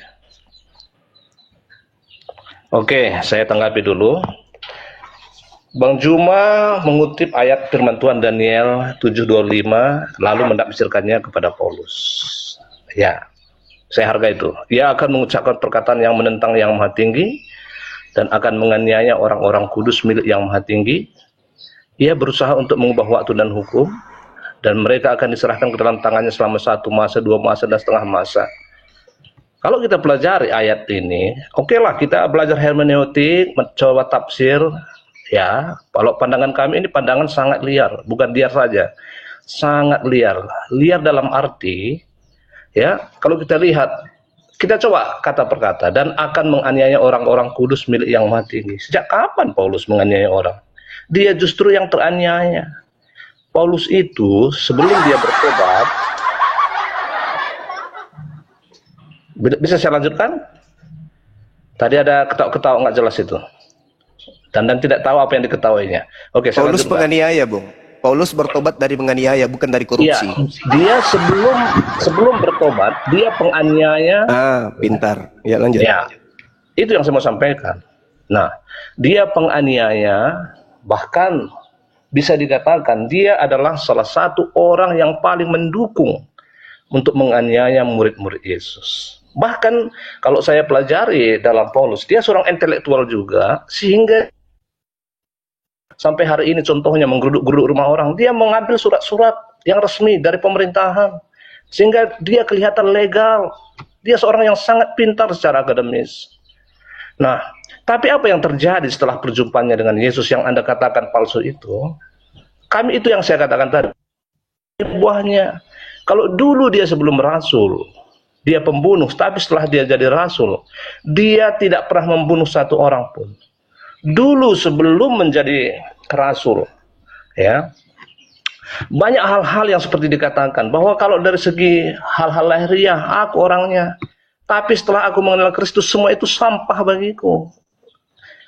Oke, saya tanggapi dulu. Bang Juma mengutip ayat firman Tuhan Daniel 7:25 lalu menafsirkannya kepada Paulus. Ya, saya hargai itu. Ia akan mengucapkan perkataan yang menentang Yang Maha Tinggi dan akan menganiaya orang-orang kudus milik Yang Maha Tinggi. Ia berusaha untuk mengubah waktu dan hukum, dan mereka akan diserahkan ke dalam tangannya selama 1 masa, 2 masa, dan setengah masa. Kalau kita pelajari ayat ini, oke lah kita belajar hermeneutik, mencoba tafsir, ya. Kalau pandangan kami ini pandangan sangat liar, bukan liar saja, sangat liar. Liar dalam arti, ya. Kalau kita lihat, kita coba kata per kata, dan akan menganiaya orang-orang kudus milik Yang Maha Tinggi. Sejak kapan Paulus menganiaya orang? Dia justru yang teraniaya. Paulus itu sebelum dia bertobat, bisa saya lanjutkan? Tadi ada ketawa-ketawa nggak jelas itu. Dan tidak tahu apa yang diketahuinya. Oke, saya Paulus lanjutkan. penganiaya, Bung. Paulus bertobat dari menganiaya, bukan dari korupsi. Ya, dia sebelum bertobat, dia penganiaya. Pintar. Ya, lanjut. Ya, itu yang saya mau sampaikan. Nah, dia penganiaya, bahkan bisa dikatakan dia adalah salah satu orang yang paling mendukung untuk menganiaya murid-murid Yesus. Bahkan kalau saya pelajari dalam Paulus, dia seorang intelektual juga, sehingga sampai hari ini contohnya menggeruduk-geruduk rumah orang, dia mengambil surat-surat yang resmi dari pemerintahan, sehingga dia kelihatan legal. Dia seorang yang sangat pintar secara akademis. Nah, tapi apa yang terjadi setelah perjumpaannya dengan Yesus yang Anda katakan palsu itu? Kami itu yang saya katakan tadi, buahnya. Kalau dulu dia sebelum rasul, dia pembunuh, tapi setelah dia jadi rasul, dia tidak pernah membunuh satu orang pun. Dulu sebelum menjadi rasul, ya, banyak hal-hal yang seperti dikatakan, bahwa kalau dari segi hal-hal lahiriah, aku orangnya, tapi setelah aku mengenal Kristus, semua itu sampah bagiku.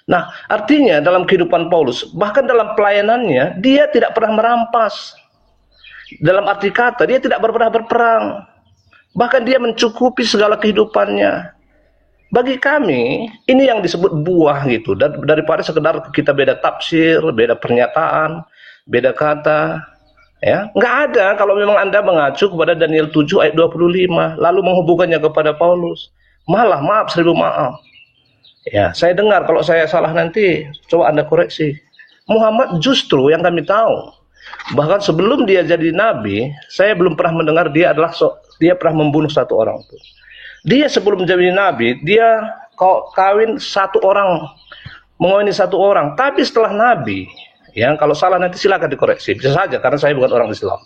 Nah, artinya dalam kehidupan Paulus, bahkan dalam pelayanannya, dia tidak pernah merampas. Dalam arti kata, dia tidak pernah berperang. Bahkan dia mencukupi segala kehidupannya. Bagi kami, ini yang disebut buah gitu. Daripada sekedar kita beda tafsir, beda pernyataan, beda kata. Ya, nggak ada kalau memang Anda mengacu kepada Daniel 7 ayat 25, lalu menghubungkannya kepada Paulus. Malah, maaf, 1000 maaf. Ya, saya dengar, kalau saya salah nanti, coba Anda koreksi. Muhammad justru yang kami tahu, bahkan sebelum dia jadi nabi, saya belum pernah mendengar dia pernah membunuh satu orang pun. Dia sebelum menjadi nabi, dia kawin satu orang, mengawini satu orang. Tapi setelah nabi, ya, kalau salah nanti silakan dikoreksi, bisa saja karena saya bukan orang Islam.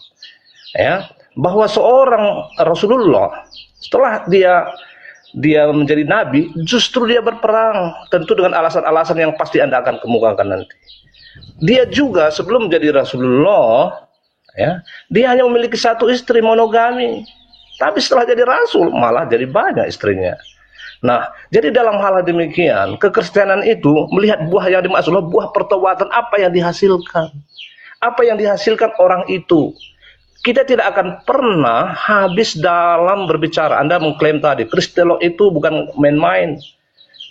Ya, bahwa seorang Rasulullah setelah dia menjadi nabi, justru dia berperang, tentu dengan alasan-alasan yang pasti Anda akan kemukakan nanti. Dia juga sebelum menjadi Rasulullah, ya, dia hanya memiliki satu istri, monogami. Tapi setelah jadi rasul, malah jadi banyak istrinya. Nah, jadi dalam hal demikian, kekristenan itu melihat buah yang dimaksud, buah pertobatan, apa yang dihasilkan. Apa yang dihasilkan orang itu. Kita tidak akan pernah habis dalam berbicara. Anda mengklaim tadi, Kristolog itu bukan main-main.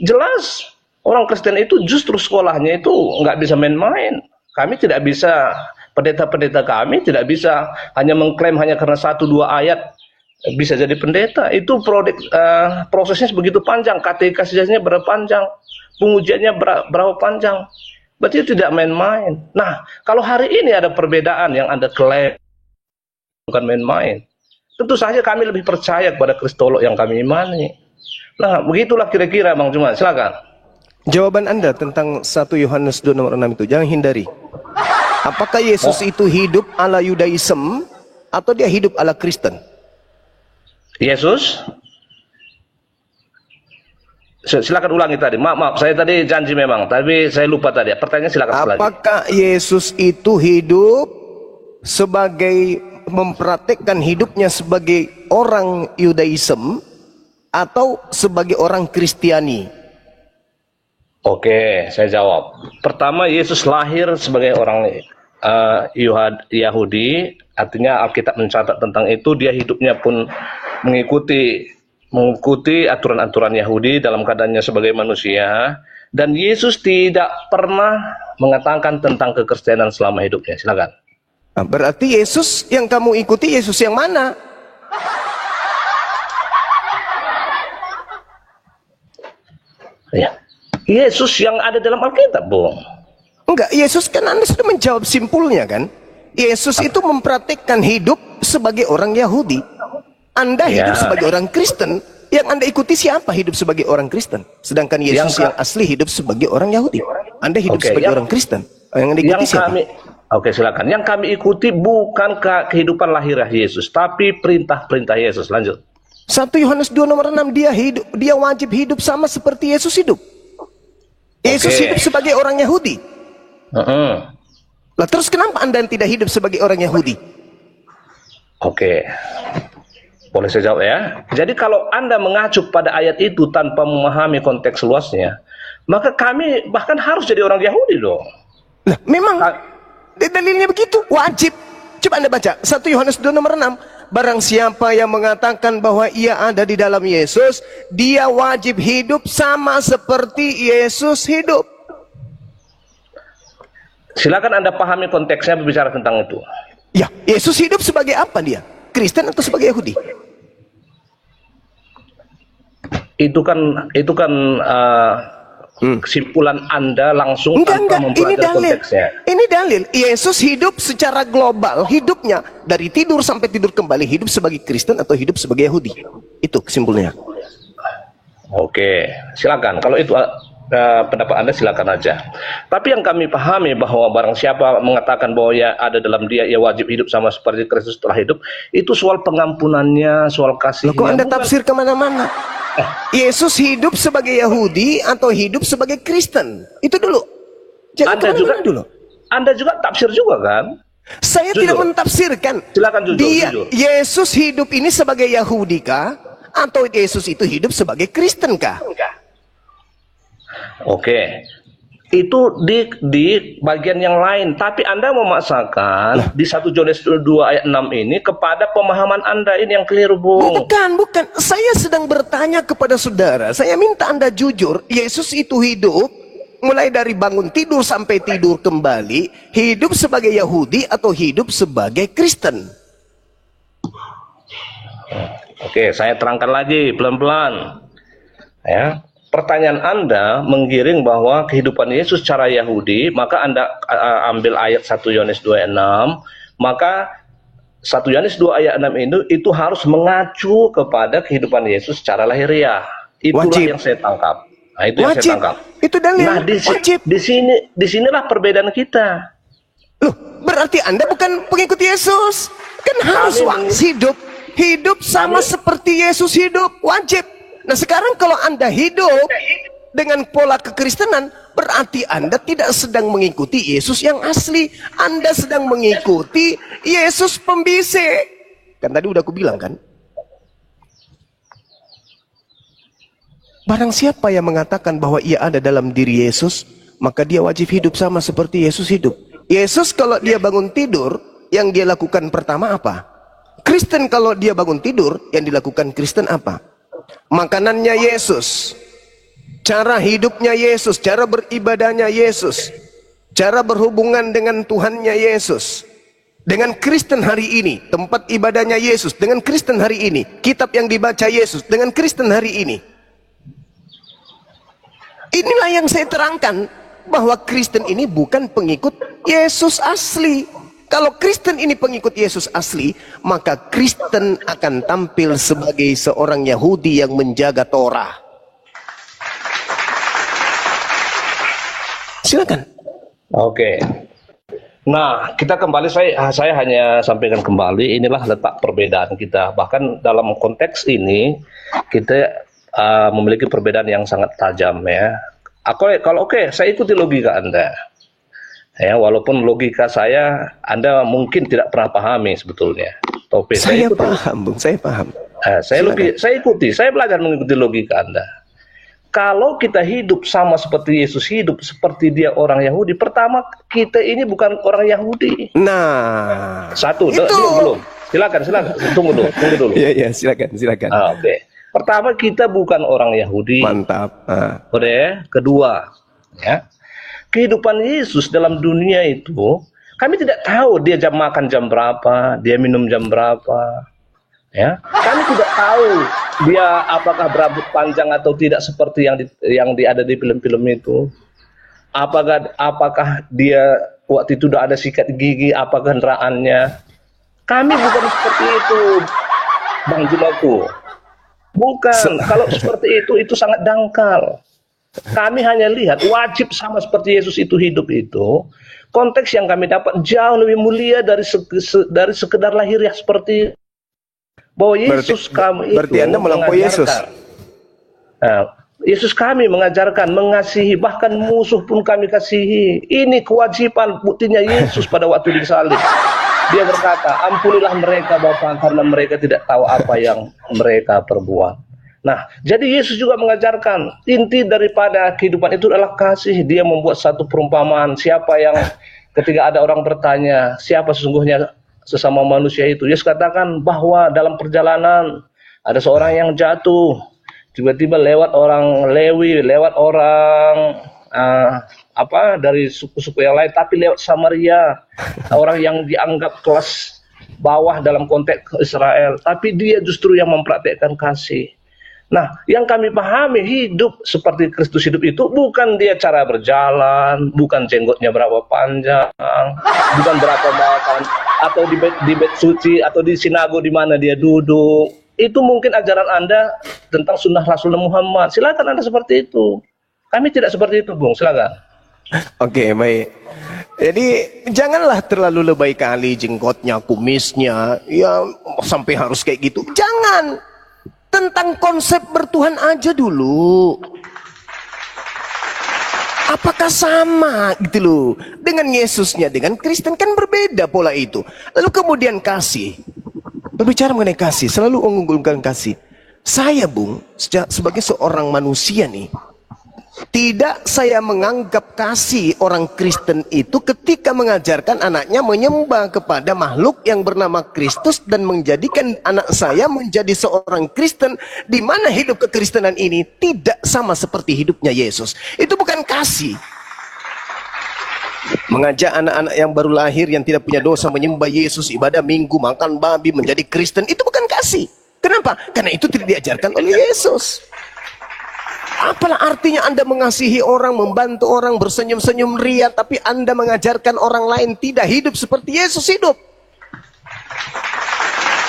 Jelas, orang Kristen itu justru sekolahnya itu nggak bisa main-main. Kami tidak bisa, pendeta-pendeta kami tidak bisa hanya mengklaim hanya karena 1-2 ayat bisa jadi pendeta. Itu prosesnya begitu panjang, katekisisnya berapa panjang, pengujiannya berapa panjang. Berarti tidak main-main. Nah, kalau hari ini ada perbedaan yang Anda klaim bukan main-main, tentu saja kami lebih percaya kepada Kristolog yang kami imani. Nah, begitulah kira-kira Bang Juma, silakan. Jawaban Anda tentang 1 Yohanes 2 nomor 6 itu, jangan hindari. Apakah Yesus itu hidup ala Yudaism atau dia hidup ala Kristen? Yesus Silakan ulangi tadi. Maaf, saya tadi janji memang, tapi saya lupa tadi. Pertanyaan silakan lagi. Apakah Yesus itu hidup sebagai mempraktekkan hidupnya sebagai orang Yudaism atau sebagai orang Kristiani? Oke, saya jawab. Pertama, Yesus lahir sebagai orang Yahudi, artinya Alkitab mencatat tentang itu. Dia hidupnya pun mengikuti aturan-aturan Yahudi dalam keadaannya sebagai manusia, dan Yesus tidak pernah mengatakan tentang kekristenan selama hidupnya. Silakan. Nah, berarti Yesus yang kamu ikuti Yesus yang mana? Ya. Yesus yang ada dalam Alkitab, Bung. Enggak, Yesus kan Anda sudah menjawab simpulnya kan? Yesus itu mempraktikkan hidup sebagai orang Yahudi. Anda hidup sebagai orang Kristen. Yang Anda ikuti siapa hidup sebagai orang Kristen? Sedangkan Yesus yang asli hidup sebagai orang Yahudi. Anda hidup sebagai orang Kristen. Yang Anda ikuti siapa? Oke, silakan. Yang kami ikuti bukan kehidupan lahiriah Yesus, tapi perintah-perintah Yesus. Lanjut. 1 Yohanes 2 nomor 6, dia wajib hidup sama seperti Yesus hidup. Yesus hidup sebagai orang Yahudi. Lah terus kenapa Anda tidak hidup sebagai orang Yahudi? Oke. Boleh saya jawab ya? Jadi kalau Anda mengacu pada ayat itu tanpa memahami konteks luasnya, maka kami bahkan harus jadi orang Yahudi dong. Nah, memang dalilnya begitu, wajib. Coba Anda baca 1 Yohanes 2 nomor 6. Barang siapa yang mengatakan bahwa ia ada di dalam Yesus, dia wajib hidup sama seperti Yesus hidup. Silakan Anda pahami konteksnya berbicara tentang itu. Ya, Yesus hidup sebagai apa dia? Kristen atau sebagai Yahudi? Itu kan kesimpulan Anda langsung tanpa mempelajari konteksnya. Ini dalil. Yesus hidup secara global, hidupnya dari tidur sampai tidur kembali, hidup sebagai Kristen atau hidup sebagai Yahudi. Itu kesimpulannya. Oke, silakan. Kalau itu pendapat Anda silakan aja. Tapi yang kami pahami bahwa barang siapa mengatakan bahwa ya ada dalam dia, ia wajib hidup sama seperti Kristus telah hidup, itu soal pengampunannya, soal kasihnya. Loh, kok Anda tafsir kemana-mana? Yesus hidup sebagai Yahudi atau hidup sebagai Kristen? Itu dulu. Jangan kemana-mana dulu. Anda juga tafsir juga kan? Saya tidak mentafsirkan. Silakan jujur. Yesus hidup ini sebagai Yahudi kah? Atau Yesus itu hidup sebagai Kristen kah? Oke. Itu di bagian yang lain, tapi Anda memaksakan di 1 Yohanes 2 ayat 6 ini kepada pemahaman Anda ini yang keliru, Bung. Bukan. Saya sedang bertanya kepada saudara. Saya minta Anda jujur. Yesus itu hidup mulai dari bangun tidur sampai tidur kembali, hidup sebagai Yahudi atau hidup sebagai Kristen? Oke, saya terangkan lagi pelan-pelan. Ya. Pertanyaan Anda menggiring bahwa kehidupan Yesus secara Yahudi, maka Anda ambil ayat 1 Yohanes 2 ayat 6, maka 1 Yohanes 2 ayat 6 itu harus mengacu kepada kehidupan Yesus secara lahiriah. Itulah yang saya tangkap. Nah, itu yang saya tangkap. Itu dalil. Nah, wajib. Disinilah perbedaan kita. Loh, berarti Anda bukan pengikut Yesus. Kan harus hidup sama seperti Yesus hidup. Wajib. Nah sekarang kalau Anda hidup dengan pola kekristenan, berarti Anda tidak sedang mengikuti Yesus yang asli. Anda sedang mengikuti Yesus pembisik. Kan tadi udah aku bilang kan? Barang siapa yang mengatakan bahwa ia ada dalam diri Yesus, maka dia wajib hidup sama seperti Yesus hidup. Yesus kalau dia bangun tidur, yang dia lakukan pertama apa? Kristen kalau dia bangun tidur, yang dilakukan Kristen apa? Makanannya Yesus, cara hidupnya Yesus, cara beribadahnya Yesus, cara berhubungan dengan Tuhannya Yesus. Dengan Kristen hari ini, tempat ibadahnya Yesus. Dengan Kristen hari ini, kitab yang dibaca Yesus. Dengan Kristen hari ini. Inilah yang saya terangkan, bahwa Kristen ini bukan pengikut Yesus asli. Kalau Kristen ini pengikut Yesus asli, maka Kristen akan tampil sebagai seorang Yahudi yang menjaga Torah. Silakan. Oke. Nah, kita kembali, saya hanya sampaikan kembali, inilah letak perbedaan kita. Bahkan dalam konteks ini, kita memiliki perbedaan yang sangat tajam ya. Kalau oke, saya ikuti logika Anda. Ya, walaupun logika saya Anda mungkin tidak pernah pahami sebetulnya. Tapi Saya paham, Bung, saya paham. Saya ikuti, saya belajar mengikuti logika Anda. Kalau kita hidup sama seperti Yesus hidup, seperti dia orang Yahudi, pertama kita ini bukan orang Yahudi. Nah, Satu, itu. belum. Silakan, tunggu dulu. Iya, silakan. Oke. Pertama, kita bukan orang Yahudi. Mantap. Oke. Kedua, ya, kehidupan Yesus dalam dunia itu, kami tidak tahu dia jam makan jam berapa, dia minum jam berapa. Ya, kami tidak tahu dia apakah berambut panjang atau tidak seperti yang ada di film-film itu. Apakah dia waktu itu sudah ada sikat gigi, apa kendaraannya? Kami bukan seperti itu, Bang Jumaku. Bukan. Kalau seperti itu sangat dangkal. Kami hanya lihat wajib sama seperti Yesus itu hidup itu. Konteks yang kami dapat jauh lebih mulia dari sekedar lahiriah seperti bahwa Yesus kami itu berarti Anda melampaui Yesus. Nah, Yesus kami mengajarkan mengasihi, bahkan musuh pun kami kasihi. Ini kewajiban, buktinya Yesus pada waktu disalib. Dia berkata, ampunilah mereka Bapa, karena mereka tidak tahu apa yang mereka perbuat. Nah, jadi Yesus juga mengajarkan inti daripada kehidupan itu adalah kasih. Dia membuat satu perumpamaan. Siapa yang ketika ada orang bertanya, siapa sesungguhnya sesama manusia itu, Yesus katakan bahwa dalam perjalanan ada seorang yang jatuh, tiba-tiba lewat orang Lewi, lewat orang dari suku-suku yang lain, tapi lewat Samaria, orang yang dianggap kelas bawah dalam konteks Israel, tapi dia justru yang mempraktekkan kasih. Nah, yang kami pahami hidup seperti Kristus hidup itu bukan dia cara berjalan, bukan jenggotnya berapa panjang, bukan berapa makan, atau di bait suci, atau di sinago di mana dia duduk. Itu mungkin ajaran Anda tentang sunnah Rasulullah Muhammad. Silakan Anda seperti itu. Kami tidak seperti itu, Bung. Silakan. Oke, baik. Jadi janganlah terlalu lebay kali jenggotnya, kumisnya, ya sampai harus kayak gitu. Jangan. Tentang konsep bertuhan aja dulu. Apakah sama gitu loh dengan Yesusnya, dengan Kristen? Kan berbeda pola itu. Lalu kemudian kasih. Berbicara mengenai kasih, selalu mengunggulkan kasih. Saya, Bung, sebagai seorang manusia nih, tidak saya menganggap kasih orang Kristen itu ketika mengajarkan anaknya menyembah kepada makhluk yang bernama Kristus dan menjadikan anak saya menjadi seorang Kristen, di mana hidup kekristenan ini tidak sama seperti hidupnya Yesus. Itu bukan kasih. Mengajak anak-anak yang baru lahir yang tidak punya dosa menyembah Yesus, ibadah minggu, makan babi, menjadi Kristen, itu bukan kasih. Kenapa? Karena itu tidak diajarkan oleh Yesus. Apalah artinya Anda mengasihi orang, membantu orang, bersenyum-senyum ria, tapi Anda mengajarkan orang lain tidak hidup seperti Yesus hidup?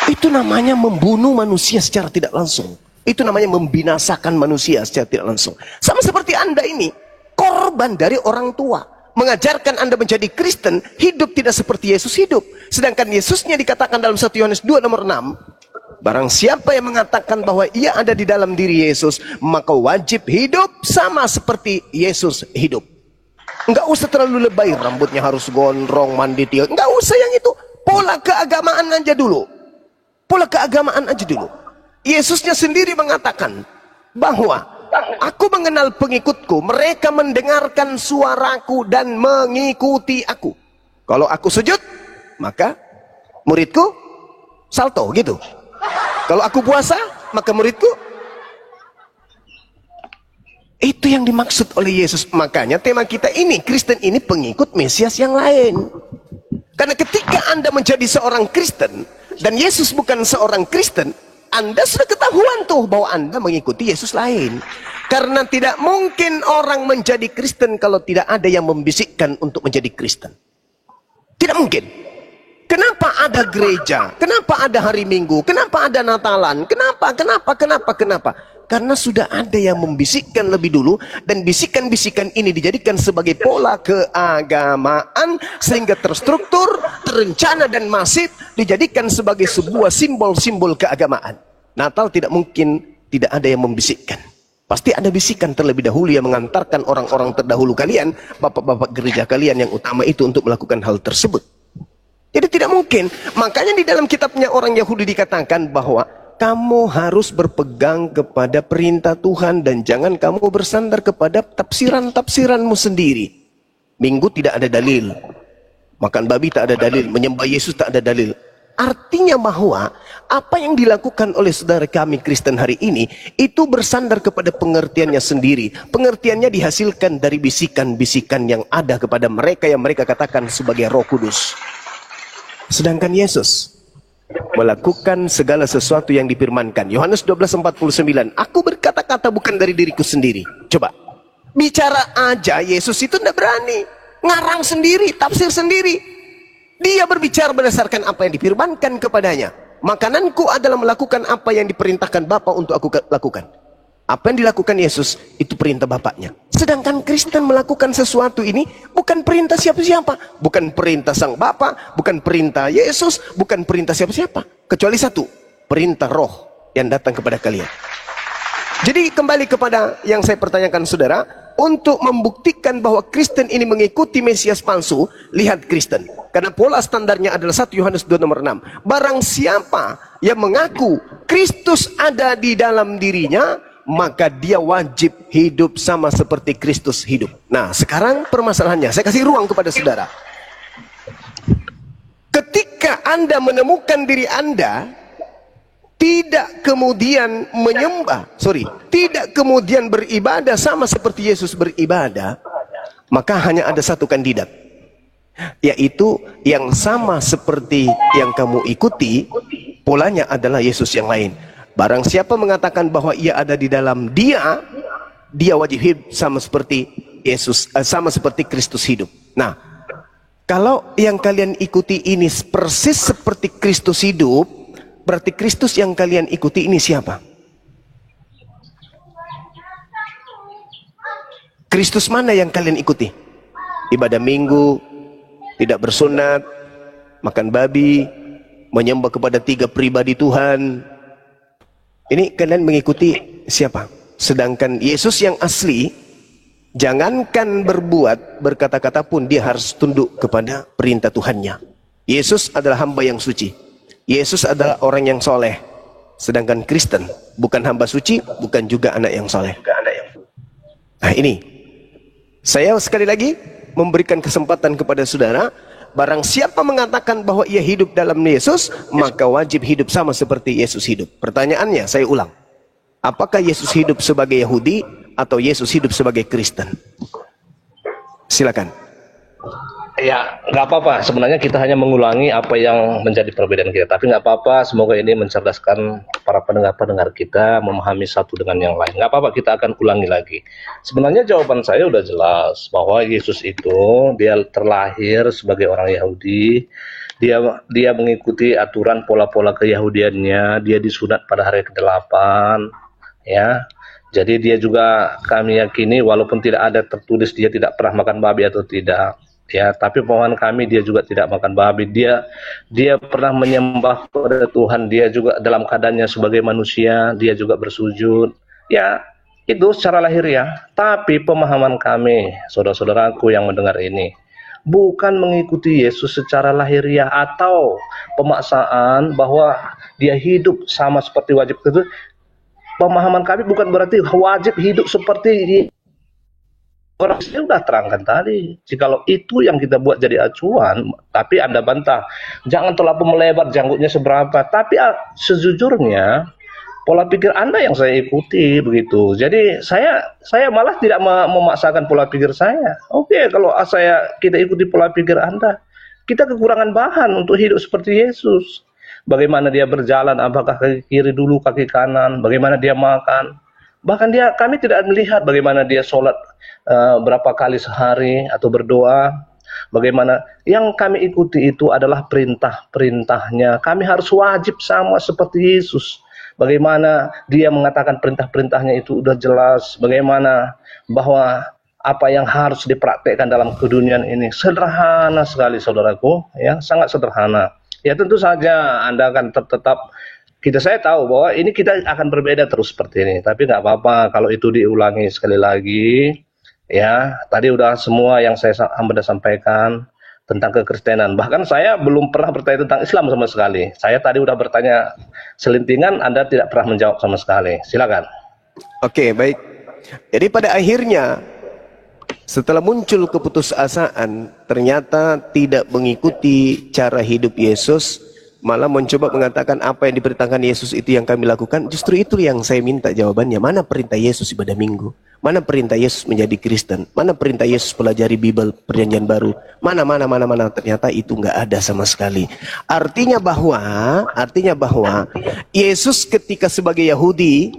Itu namanya membunuh manusia secara tidak langsung. Itu namanya membinasakan manusia secara tidak langsung. Sama seperti Anda ini, korban dari orang tua. Mengajarkan Anda menjadi Kristen, hidup tidak seperti Yesus hidup. Sedangkan Yesusnya dikatakan dalam 1 Yohanes 2 nomor 6, barang siapa yang mengatakan bahwa ia ada di dalam diri Yesus, maka wajib hidup sama seperti Yesus hidup. Enggak usah terlalu lebay, rambutnya harus gondrong, mandi tiap. Enggak usah yang itu. Pola keagamaan aja dulu. Pola keagamaan aja dulu. Yesusnya sendiri mengatakan bahwa aku mengenal pengikutku, mereka mendengarkan suaraku dan mengikuti aku. Kalau aku sujud, maka muridku salto gitu. Kalau aku puasa, maka muridku. Itu yang dimaksud oleh Yesus. Makanya tema kita ini, Kristen ini pengikut Mesias yang lain. Karena ketika Anda menjadi seorang Kristen dan Yesus bukan seorang Kristen, Anda sudah ketahuan tuh bahwa Anda mengikuti Yesus lain. Karena tidak mungkin orang menjadi Kristen kalau tidak ada yang membisikkan untuk menjadi Kristen. Tidak mungkin. Kenapa ada gereja? Kenapa ada hari Minggu? Kenapa ada Natalan? Kenapa? Karena sudah ada yang membisikkan lebih dulu, dan bisikan-bisikan ini dijadikan sebagai pola keagamaan sehingga terstruktur, terencana dan masif, dijadikan sebagai sebuah simbol-simbol keagamaan. Natal tidak mungkin tidak ada yang membisikkan. Pasti ada bisikan terlebih dahulu yang mengantarkan orang-orang terdahulu kalian, bapak-bapak gereja kalian yang utama itu untuk melakukan hal tersebut. Jadi tidak mungkin. Makanya di dalam kitabnya orang Yahudi dikatakan bahwa kamu harus berpegang kepada perintah Tuhan dan jangan kamu bersandar kepada tafsiran-tafsiranmu sendiri. Minggu tidak ada dalil, makan babi tak ada dalil, menyembah Yesus tak ada dalil. Artinya bahwa apa yang dilakukan oleh saudara kami Kristen hari ini itu bersandar kepada pengertiannya sendiri. Pengertiannya dihasilkan dari bisikan-bisikan yang ada kepada mereka yang mereka katakan sebagai Roh Kudus. Sedangkan Yesus melakukan segala sesuatu yang difirmankan. Yohanes 12:49, aku berkata-kata bukan dari diriku sendiri. Coba, bicara aja Yesus itu tidak berani. Ngarang sendiri, tafsir sendiri. Dia berbicara berdasarkan apa yang difirmankan kepadanya. Makananku adalah melakukan apa yang diperintahkan Bapa untuk aku lakukan. Apa yang dilakukan Yesus, itu perintah Bapaknya. Sedangkan Kristen melakukan sesuatu ini bukan perintah siapa-siapa. Bukan perintah Sang Bapa, bukan perintah Yesus, bukan perintah siapa-siapa. Kecuali satu, perintah Roh yang datang kepada kalian. Jadi kembali kepada yang saya pertanyakan saudara, untuk membuktikan bahwa Kristen ini mengikuti Mesias palsu, lihat Kristen. Karena pola standarnya adalah 1 Yohanes 2 nomor 6. Barang siapa yang mengaku Kristus ada di dalam dirinya, maka dia wajib hidup sama seperti Kristus hidup. Nah, sekarang permasalahannya, saya kasih ruang kepada saudara. Ketika Anda menemukan diri Anda tidak kemudian tidak kemudian beribadah sama seperti Yesus beribadah, maka hanya ada satu kandidat, yaitu yang sama seperti yang kamu ikuti, polanya adalah Yesus yang lain. Barang siapa mengatakan bahwa ia ada di dalam dia wajib hidup sama seperti Yesus, sama seperti Kristus hidup. Nah, kalau yang kalian ikuti ini persis seperti Kristus hidup, berarti Kristus yang kalian ikuti ini siapa? Kristus mana yang kalian ikuti? Ibadah minggu, tidak bersunat, makan babi, menyembah kepada 3 pribadi Tuhan. Ini kalian mengikuti siapa? Sedangkan Yesus yang asli, jangankan berbuat, berkata-kata pun dia harus tunduk kepada perintah Tuhannya. Yesus adalah hamba yang suci. Yesus adalah orang yang soleh. Sedangkan Kristen bukan hamba suci, bukan juga anak yang soleh. Nah ini, saya sekali lagi memberikan kesempatan kepada saudara. Barang siapa mengatakan bahwa ia hidup dalam Yesus, maka wajib hidup sama seperti Yesus hidup. Pertanyaannya, saya ulang. Apakah Yesus hidup sebagai Yahudi atau Yesus hidup sebagai Kristen? Silakan. Ya, nggak apa-apa. Sebenarnya kita hanya mengulangi apa yang menjadi perbedaan kita. Tapi nggak apa-apa. Semoga ini mencerdaskan para pendengar-pendengar kita memahami satu dengan yang lain. Nggak apa-apa, kita akan ulangi lagi. Sebenarnya jawaban saya udah jelas bahwa Yesus itu dia terlahir sebagai orang Yahudi. Dia mengikuti aturan pola-pola keyahudiannya. Dia disunat pada hari ke-8. Ya. Jadi dia juga kami yakini walaupun tidak ada tertulis dia tidak pernah makan babi atau tidak. Ya, tapi mohon kami dia juga tidak makan babi. Dia pernah menyembah kepada Tuhan. Dia juga dalam keadaannya sebagai manusia, dia juga bersujud. Ya, itu secara lahiriah. Tapi pemahaman kami, saudara-saudaraku yang mendengar ini, bukan mengikuti Yesus secara lahiriah atau pemaksaan bahwa dia hidup sama seperti wajib itu. Pemahaman kami bukan berarti wajib hidup seperti orang saya sudah terangkan tadi. Jikalau itu yang kita buat jadi acuan, tapi Anda bantah, jangan terlalu melebar janggutnya seberapa. Tapi sejujurnya pola pikir Anda yang saya ikuti begitu. Jadi saya malah tidak memaksakan pola pikir saya. Oke, kalau kita ikuti pola pikir Anda, kita kekurangan bahan untuk hidup seperti Yesus. Bagaimana dia berjalan, apakah kaki kiri dulu, kaki kanan, bagaimana dia makan. Bahkan kami tidak melihat bagaimana dia sholat berapa kali sehari atau berdoa. Bagaimana yang kami ikuti itu adalah perintah-perintahnya. Kami harus wajib sama seperti Yesus. Bagaimana dia mengatakan perintah-perintahnya itu sudah jelas. Bagaimana bahwa apa yang harus dipraktekkan dalam keduniaan ini sederhana sekali saudaraku, ya sangat sederhana. Ya tentu saja Anda akan tetap saya tahu bahwa ini kita akan berbeda terus seperti ini, tapi nggak apa-apa kalau itu diulangi sekali lagi. Ya, tadi udah semua yang saya sampaikan tentang kekristenan. Bahkan saya belum pernah bertanya tentang Islam sama sekali. Saya tadi udah bertanya selintingan, Anda tidak pernah menjawab sama sekali. Silakan. Oke, baik. Jadi pada akhirnya setelah muncul keputusasaan, ternyata tidak mengikuti cara hidup Yesus, malah mencoba mengatakan apa yang diperintahkan Yesus itu yang kami lakukan. Justru itu yang saya minta jawabannya. Mana perintah Yesus ibadah minggu? Mana perintah Yesus menjadi Kristen? Mana perintah Yesus pelajari Bible perjanjian baru? Mana. Ternyata itu nggak ada sama sekali. Artinya bahwa Yesus ketika sebagai Yahudi,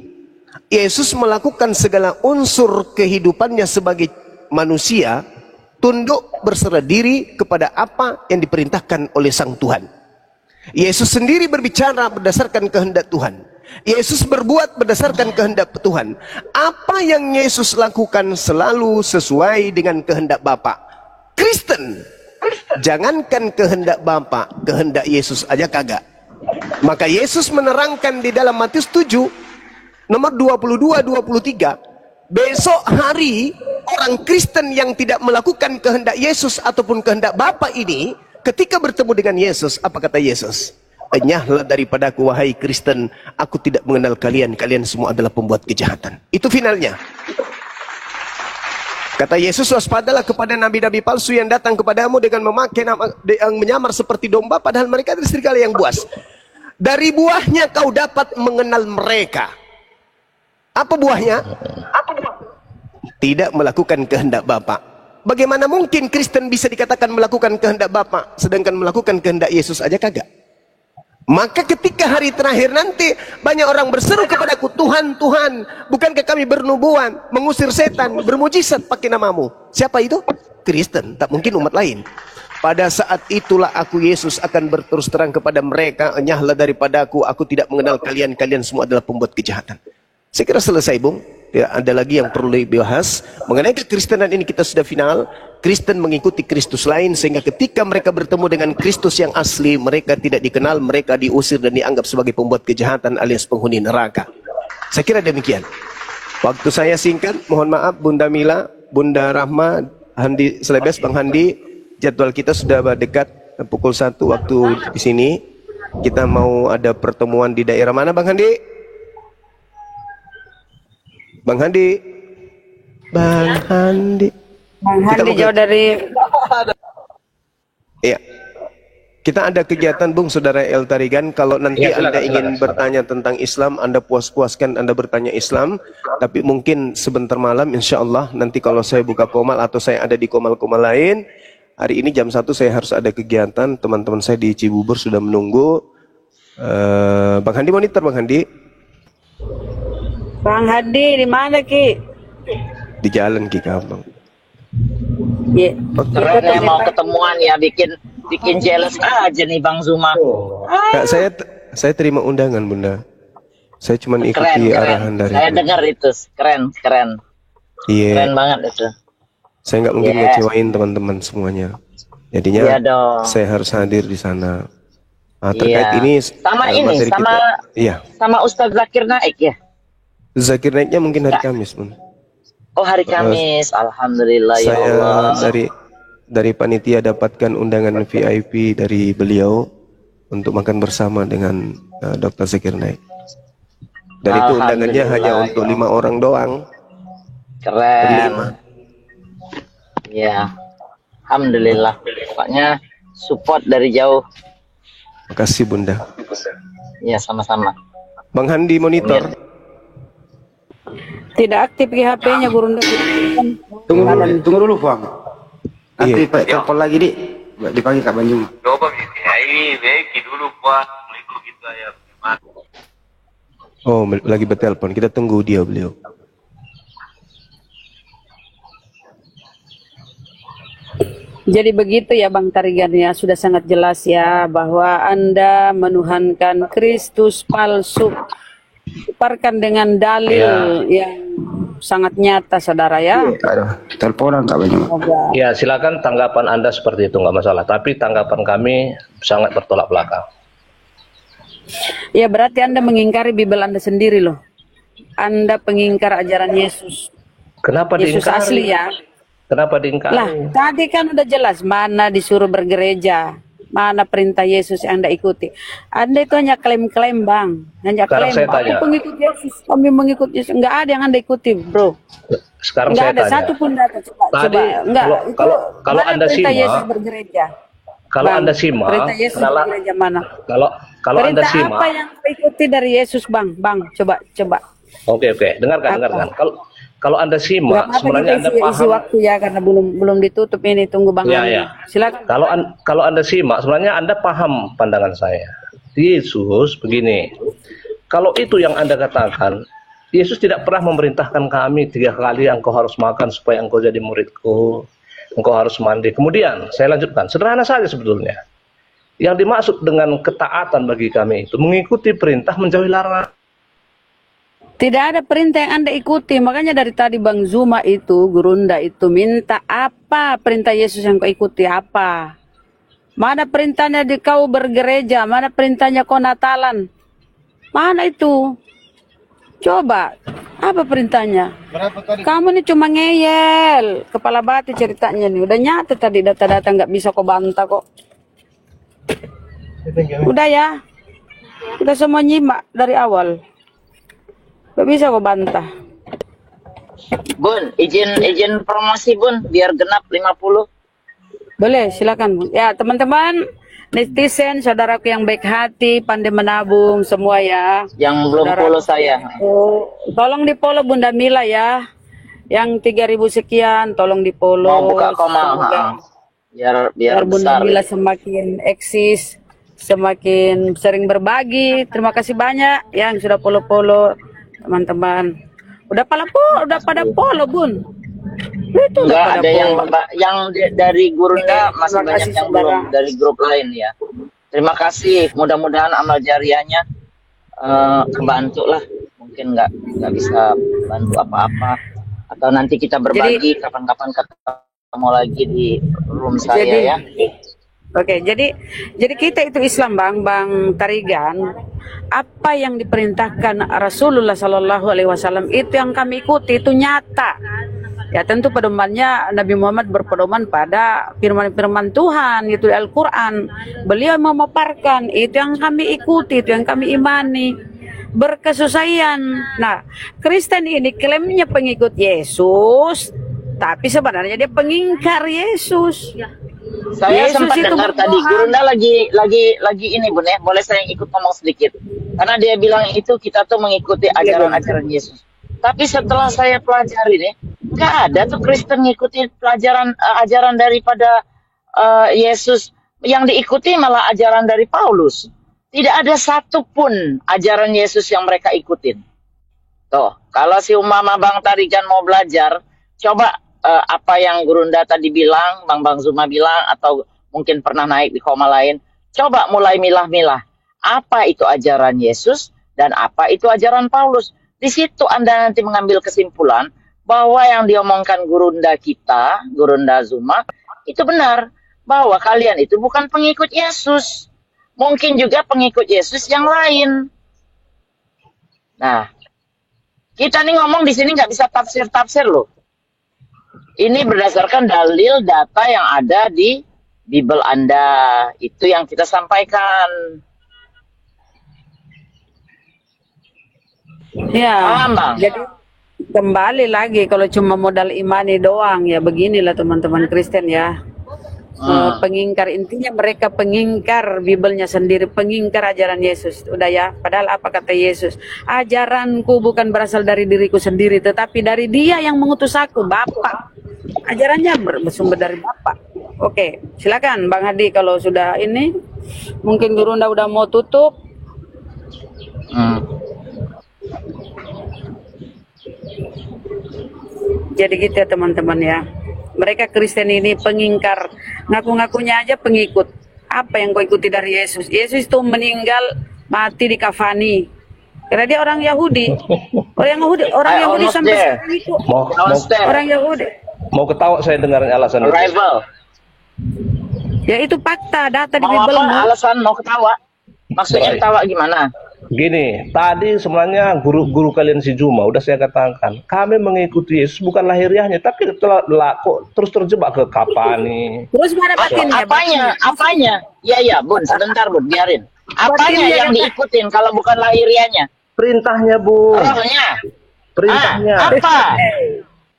Yesus melakukan segala unsur kehidupannya sebagai manusia, tunduk berserah diri kepada apa yang diperintahkan oleh Sang Tuhan. Yesus sendiri berbicara berdasarkan kehendak Tuhan. Yesus berbuat berdasarkan kehendak Tuhan. Apa yang Yesus lakukan selalu sesuai dengan kehendak Bapa. Kristen, jangankan kehendak Bapa, kehendak Yesus aja kagak. Maka Yesus menerangkan di dalam Matius 7 nomor 22-23, besok hari orang Kristen yang tidak melakukan kehendak Yesus ataupun kehendak Bapa ini, ketika bertemu dengan Yesus, apa kata Yesus? Enyahlah daripadaku wahai Kristen, aku tidak mengenal kalian, kalian semua adalah pembuat kejahatan. Itu finalnya. Kata Yesus, waspadalah kepada nabi-nabi palsu yang datang kepadamu dengan memakai nama yang menyamar seperti domba, padahal mereka adalah serigala yang buas. Dari buahnya kau dapat mengenal mereka. Apa buahnya? Tidak melakukan kehendak Bapa. Bagaimana mungkin Kristen bisa dikatakan melakukan kehendak Bapa, sedangkan melakukan kehendak Yesus aja kagak? Maka ketika hari terakhir nanti banyak orang berseru kepadaku, Tuhan, Tuhan, bukankah kami bernubuat, mengusir setan, bermujizat pakai namamu? Siapa itu? Kristen, tak mungkin umat lain. Pada saat itulah aku Yesus akan berterus terang kepada mereka, enyahlah daripadaku, aku tidak mengenal kalian, kalian semua adalah pembuat kejahatan. Saya kira selesai, Bung. Tidak ada lagi yang perlu dibahas. Mengenai kekristenan ini kita sudah final. Kristen mengikuti Kristus lain, sehingga ketika mereka bertemu dengan Kristus yang asli, mereka tidak dikenal, mereka diusir dan dianggap sebagai pembuat kejahatan alias penghuni neraka. Saya kira demikian. Waktu saya singkat, mohon maaf Bunda Mila, Bunda Rahma, Handi Selebes, Bang Handi. Jadwal kita sudah dekat pukul 1 waktu di sini. Kita mau ada pertemuan di daerah mana, Bang Handi? Bang Handi. Bang Handi. Bang Handi jauh dari... Iya. Kita ada kegiatan, Bung, Saudara El Tarigan. Kalau nanti ya, Anda ingin bertanya tentang Islam, Anda puas-puaskan Anda bertanya Islam. Tapi mungkin sebentar malam, insya Allah, nanti kalau saya buka komal atau saya ada di komal-komal lain, hari ini jam 1 saya harus ada kegiatan. Teman-teman saya di Cibubur sudah menunggu. Bang Handi monitor, Bang Handi. Bang Hadi di mana Ki? Di jalan Ki Kabang. Iya. Keren ya, mau ketemuan ya, bikin jealous aja nih Bang Zuma. Kak, saya terima undangan, Bunda. Saya cuma ikuti arahan dari. Saya dengar itu, keren. Iya. Keren banget itu. Saya nggak mungkin ngecewain teman-teman semuanya. Jadinya saya harus hadir di sana. Nah, terkait ini sama sama Ustadz Zakir Naik ya. Zakir Naiknya mungkin hari Kamis, Bun. Oh, hari Kamis. Alhamdulillah ya Allah. Saya dari panitia dapatkan undangan VIP dari beliau untuk makan bersama dengan Dr. Zakir Naik. Dan itu undangannya hanya untuk 5 orang doang. Keren. Ya. Alhamdulillah. Pokoknya support dari jauh. Makasih, Bunda. Ya, sama-sama. Bang Handi monitor. Tidak aktif HP-nya Gurunda. Tunggu dulu, Bang. Nanti telepon lagi dipanggil Kak Banjung. Coba ini beki dulu Pak, ikut kita ya. Oh, lagi bertelepon. Kita tunggu beliau. Jadi begitu ya Bang Tarigan ya, sudah sangat jelas ya bahwa Anda menuhankan Kristus palsu. Diparkan dengan dalil yang sangat nyata, saudara ya. Teleponan Kak Banjung. Ya, silakan tanggapan Anda seperti itu, nggak masalah. Tapi tanggapan kami sangat bertolak belakang. Ya berarti Anda mengingkari Bible Anda sendiri loh. Anda pengingkar ajaran Yesus. Kenapa Yesus diingkari? asli ya. Kenapa diingkari? Lah, tadi kan udah jelas mana disuruh bergereja, mana perintah Yesus yang Anda ikuti. Anda itu hanya klaim-klaim, Bang. Hanya Sekarang klaim, saya kami tanya. pengikut Yesus, kami mengikut Yesus. Enggak ada yang Anda ikuti, bro. Sekarang Enggak saya ada tanya. satu pun data. Coba, Tadi, enggak. kalau mana Anda perintah simak, Yesus bergereja? kalau Bang, Anda simak, perintah Yesus bergereja mana? kalau Anda Perintah simak, apa yang ikuti dari Yesus, Bang? Bang, coba. oke, dengarkan. Kalau Anda Enggak simak, apa-apa, sebenarnya kita Anda isi paham. waktu ya karena belum ditutup ini, tunggu Bang Ya, Hani. ya. Silakan. Kalau Anda simak, sebenarnya Anda paham pandangan saya. Yesus begini, kalau itu yang Anda katakan, Yesus tidak pernah memerintahkan kami 3 kali engkau harus makan supaya engkau jadi muridku, engkau harus mandi. Kemudian saya lanjutkan, sederhana saja sebetulnya. Yang dimaksud dengan ketaatan bagi kami itu mengikuti perintah menjauhi larangan. Tidak ada perintah yang Anda ikuti. Makanya dari tadi Bang Zuma itu, Gurunda itu minta apa perintah Yesus yang kau ikuti apa? Mana perintahnya di kau bergereja? Mana perintahnya kau Natalan? Mana itu? Coba, apa perintahnya? Kamu nih cuma ngeyel, kepala batu ceritanya nih. Udah nyata tadi data-data nggak bisa kau bantah kok. Udah ya, kita semua nyimak dari awal. Gak bisa kok bantah. Bun, izin promosi Bun, biar genap 50. Boleh, silakan. Ya, teman-teman, netizen, saudaraku yang baik hati, pandai menabung semua ya. Yang belum follow saya. Oh, tolong di-follow Bunda Mila ya. Yang 3.000 sekian, tolong di-follow. Mau buka koma. Biar Bunda besar. Mila semakin eksis, semakin sering berbagi. Terima kasih banyak yang sudah follow-follow teman-teman. Udah pada follow Bun. Itu Enggak ada yang dari Gurunda masih Terima banyak kasih, yang saudara. belum dari grup lain ya. Terima kasih. Mudah-mudahan amal jariahnya kebantu lah. Mungkin nggak bisa bantu apa-apa. Atau nanti kita berbagi kapan-kapan ketemu lagi di room saya ya. Oke, jadi kita itu Islam Bang Tarigan. Apa yang diperintahkan Rasulullah Sallallahu Alaihi Wasallam itu yang kami ikuti, itu nyata. Ya tentu pedomannya Nabi Muhammad berpedoman pada firman-firman Tuhan, itu Al-Quran. Beliau memaparkan, itu yang kami ikuti, itu yang kami imani. Berkesusahan. Nah, Kristen ini klaimnya pengikut Yesus, tapi sebenarnya dia pengingkar Yesus. Saya Yesus sempat itu dengar berdoa. tadi Gurunda lagi ini Bun ya. Boleh saya ikut ngomong sedikit? Karena dia bilang itu kita tuh mengikuti ajaran-ajaran Yesus. Tapi setelah saya pelajari nih, nggak ada tuh Kristen ngikuti ajaran daripada Yesus. Yang diikuti malah ajaran dari Paulus. Tidak ada satupun ajaran Yesus yang mereka ikutin. Tuh, kalau si Umama Bang Tarigan mau belajar, coba apa yang Gurunda tadi bilang, Bang Zuma bilang, atau mungkin pernah naik di koma lain, coba mulai milah-milah. Apa itu ajaran Yesus dan apa itu ajaran Paulus. Di situ Anda nanti mengambil kesimpulan bahwa yang diomongkan Gurunda kita, Gurunda Zuma, itu benar. Bahwa kalian itu bukan pengikut Yesus. Mungkin juga pengikut Yesus yang lain. Nah, kita nih ngomong di sini nggak bisa tafsir-tafsir loh. Ini berdasarkan dalil data yang ada di Bible Anda. Itu yang kita sampaikan. Ya, Paham, Bang? jadi kembali lagi kalau cuma modal imani doang ya beginilah teman-teman Kristen ya. Pengingkar, intinya mereka pengingkar Bibelnya sendiri, pengingkar ajaran Yesus. Udah ya, padahal apa kata Yesus? Ajaranku bukan berasal dari diriku sendiri, tetapi dari Dia yang mengutus aku, Bapa. Ajarannya bersumber dari Bapa. Oke, silakan Bang Hadi kalau sudah ini. Mungkin Gurunda udah mau tutup. Jadi gitu ya teman-teman ya. Mereka Kristen ini pengingkar, ngaku-ngakunya aja pengikut. Apa yang kau ikuti dari Yesus? Yesus itu meninggal, mati di kafani. Karena dia orang Yahudi. Orang Yahudi sampai sekarang itu. Orang Yahudi. Mau ketawa saya dengarin alasan itu. Rival. Ya itu fakta, data di Mau Bible. apa alasan mau ketawa? Maksudnya Baik. tawa gimana? Gini, tadi sebenarnya guru-guru kalian si Juma udah saya katakan, kami mengikuti Yesus bukan lahiriahnya, tapi telah kok terus terjebak ke Kapani. Terus mana batinnya? Apanya? Ya, Bun, sebentar, Bun, biarin. Apanya Batinnya yang kan? diikutin kalau bukan lahiriahnya? Perintahnya, Bu. Rohnya. Perintahnya.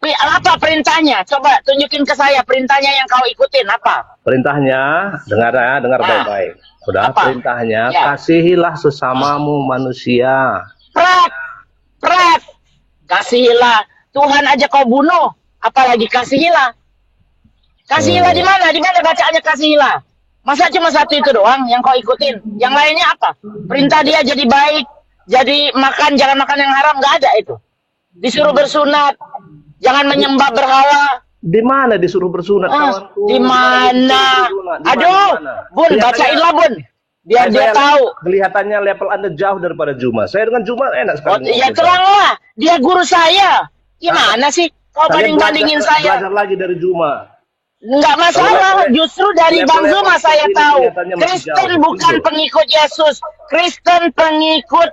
Apa perintahnya? Coba tunjukin ke saya perintahnya yang kau ikutin apa? Perintahnya, dengar Ah. baik-baik. Udah, Apa? perintahnya, Ya. kasihilah sesamamu manusia. Prat. Kasihilah. Tuhan aja kau bunuh, apalagi kasihilah. Kasihilah di mana? Di mana bacaannya kasihilah? Masa cuma satu itu doang yang kau ikutin? Yang lainnya apa? Perintah dia jadi baik, jadi jangan makan yang haram, nggak ada itu. Disuruh bersunat, jangan menyembah berhala. Di mana disuruh bersunat, kawanku? Di mana? Aduh, Bun, bacainlah, Bun. Biar dia tahu. Kelihatannya level Anda jauh daripada Juma. Saya dengan Juma enak sekali. Ya teranglah, dia guru saya. Gimana sih? Kau banding-bandingin saya. Belajar lagi dari Juma. Enggak masalah, justru dari Bang Zuma saya tahu. Kristen bukan pengikut Yesus. Kristen pengikut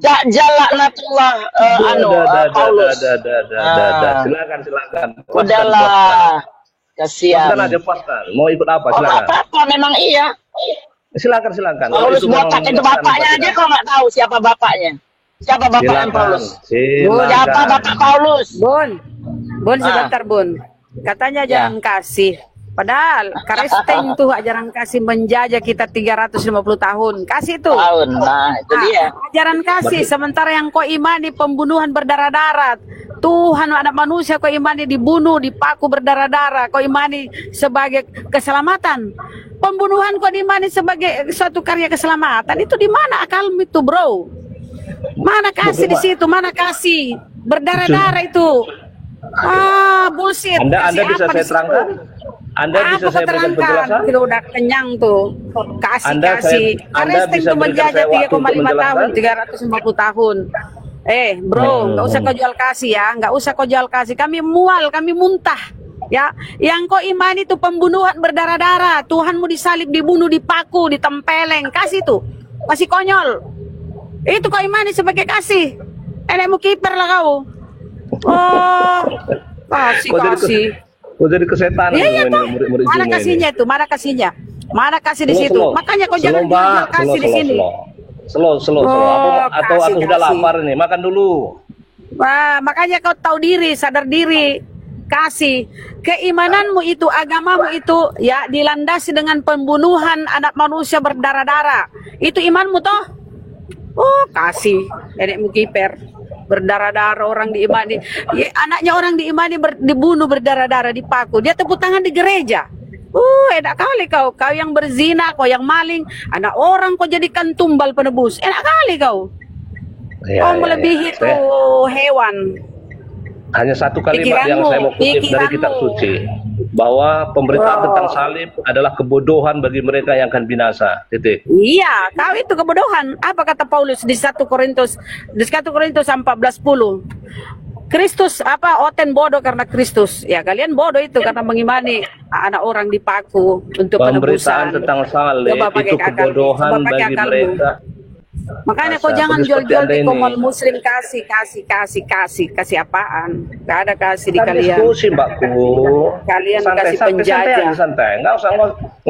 Dajjal laknatullah Paulus. Silakan. Udahlah. Kasihan. Puaskan aja, puaskan. Mau ikut apa? Oh, Silakan. apa-apa memang iya. Silakan. Paulus botak itu bapaknya aja kau nggak tahu siapa bapaknya. Siapa bapaknya Paulus? Siapa bapak Paulus? Bun, sebentar, Bun. Katanya jangan kasih. Padahal Kristen tuh ajaran kasih menjajah kita 350 tahun. Kasih tuh. Nah, itu dia. Ajaran kasih, sementara yang kau imani pembunuhan berdarah-darah. Tuhan anak manusia kau imani dibunuh, dipaku berdarah-darah. Kau imani sebagai keselamatan. Pembunuhan kau imani sebagai suatu karya keselamatan. Itu di mana akalmu itu, bro? Mana kasih di situ? Mana kasih? Berdarah-darah itu. Bullshit. Anda bisa saya terangkan? Anda bisa saya berikan penjelasan? Kita udah kenyang tuh. Anda Kristen bisa tuh berikan menjajah saya waktu untuk 3,5 tahun, menjelaskan? 350 tahun. Bro, nggak usah kau jual kasih ya, nggak usah kau jual kasih. Kami mual, kami muntah. Ya, yang kau imani itu pembunuhan berdarah-darah. Tuhanmu disalib, dibunuh, dipaku, ditempeleng. Kasih tuh, masih konyol. Itu kau imani sebagai kasih. Enakmu kiper lah kau. Kasih. Kau jadi kesetan. Iya toh. Murid-murid Mana Juma kasihnya ini. itu? Mana kasihnya? Mana kasih di situ? Makanya kau jangan jual kasih di sini. Slow. Atau sudah lapar nih, makan dulu. Wah, makanya kau tahu diri, sadar diri. Kasih. Keimananmu itu, agamamu itu ya dilandasi dengan pembunuhan anak manusia berdarah-darah. Itu imanmu toh? Kasih. Nenekmu kiper. Berdarah-darah orang diimani, ya, anaknya orang diimani dibunuh berdarah-darah, dipaku, dia tepuk tangan di gereja. Enak kali kau yang berzina, kau yang maling, anak orang kau jadikan tumbal penebus, enak kali kau. Kau melebihi tuh hewan. Hanya satu kalimat yang saya mau kutip dari kitab suci, bahwa pemberitaan tentang salib adalah kebodohan bagi mereka yang akan binasa. Titik. Iya, kau itu kebodohan. Apa kata Paulus di 1 Korintus 14:10? Kristus oten bodoh karena Kristus. Ya, kalian bodoh itu karena mengimani anak orang dipaku untuk pemberitaan penebusan. tentang salib itu kebodohan bagi mereka. Makanya kau jangan jual-jual di komol muslim, kasih apaan? Gak ada kasih di kalian. Diskusi, Mbakku. Kalian kasih penjajah. Santai. Nggak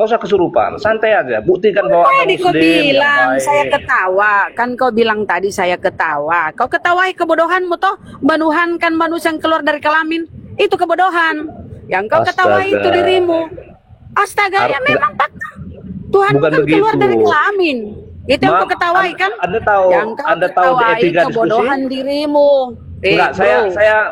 usah kesurupan. Santai aja. Buktikan bahwa Anda Tadi kau muslim bilang yang baik. saya ketawa. Kan kau bilang tadi saya ketawa. Kau ketawai kebodohanmu toh, menuhankan manusia yang keluar dari kelamin. Itu kebodohan. Yang kau ketawai itu dirimu. Astaga, ya memang fakta. Tuhan bukan keluar dari kelamin. Itu yang kau ketawai kan? Anda tahu, yang kau Anda tahu di ketawai etika kebodohan diskusi? dirimu. Enggak,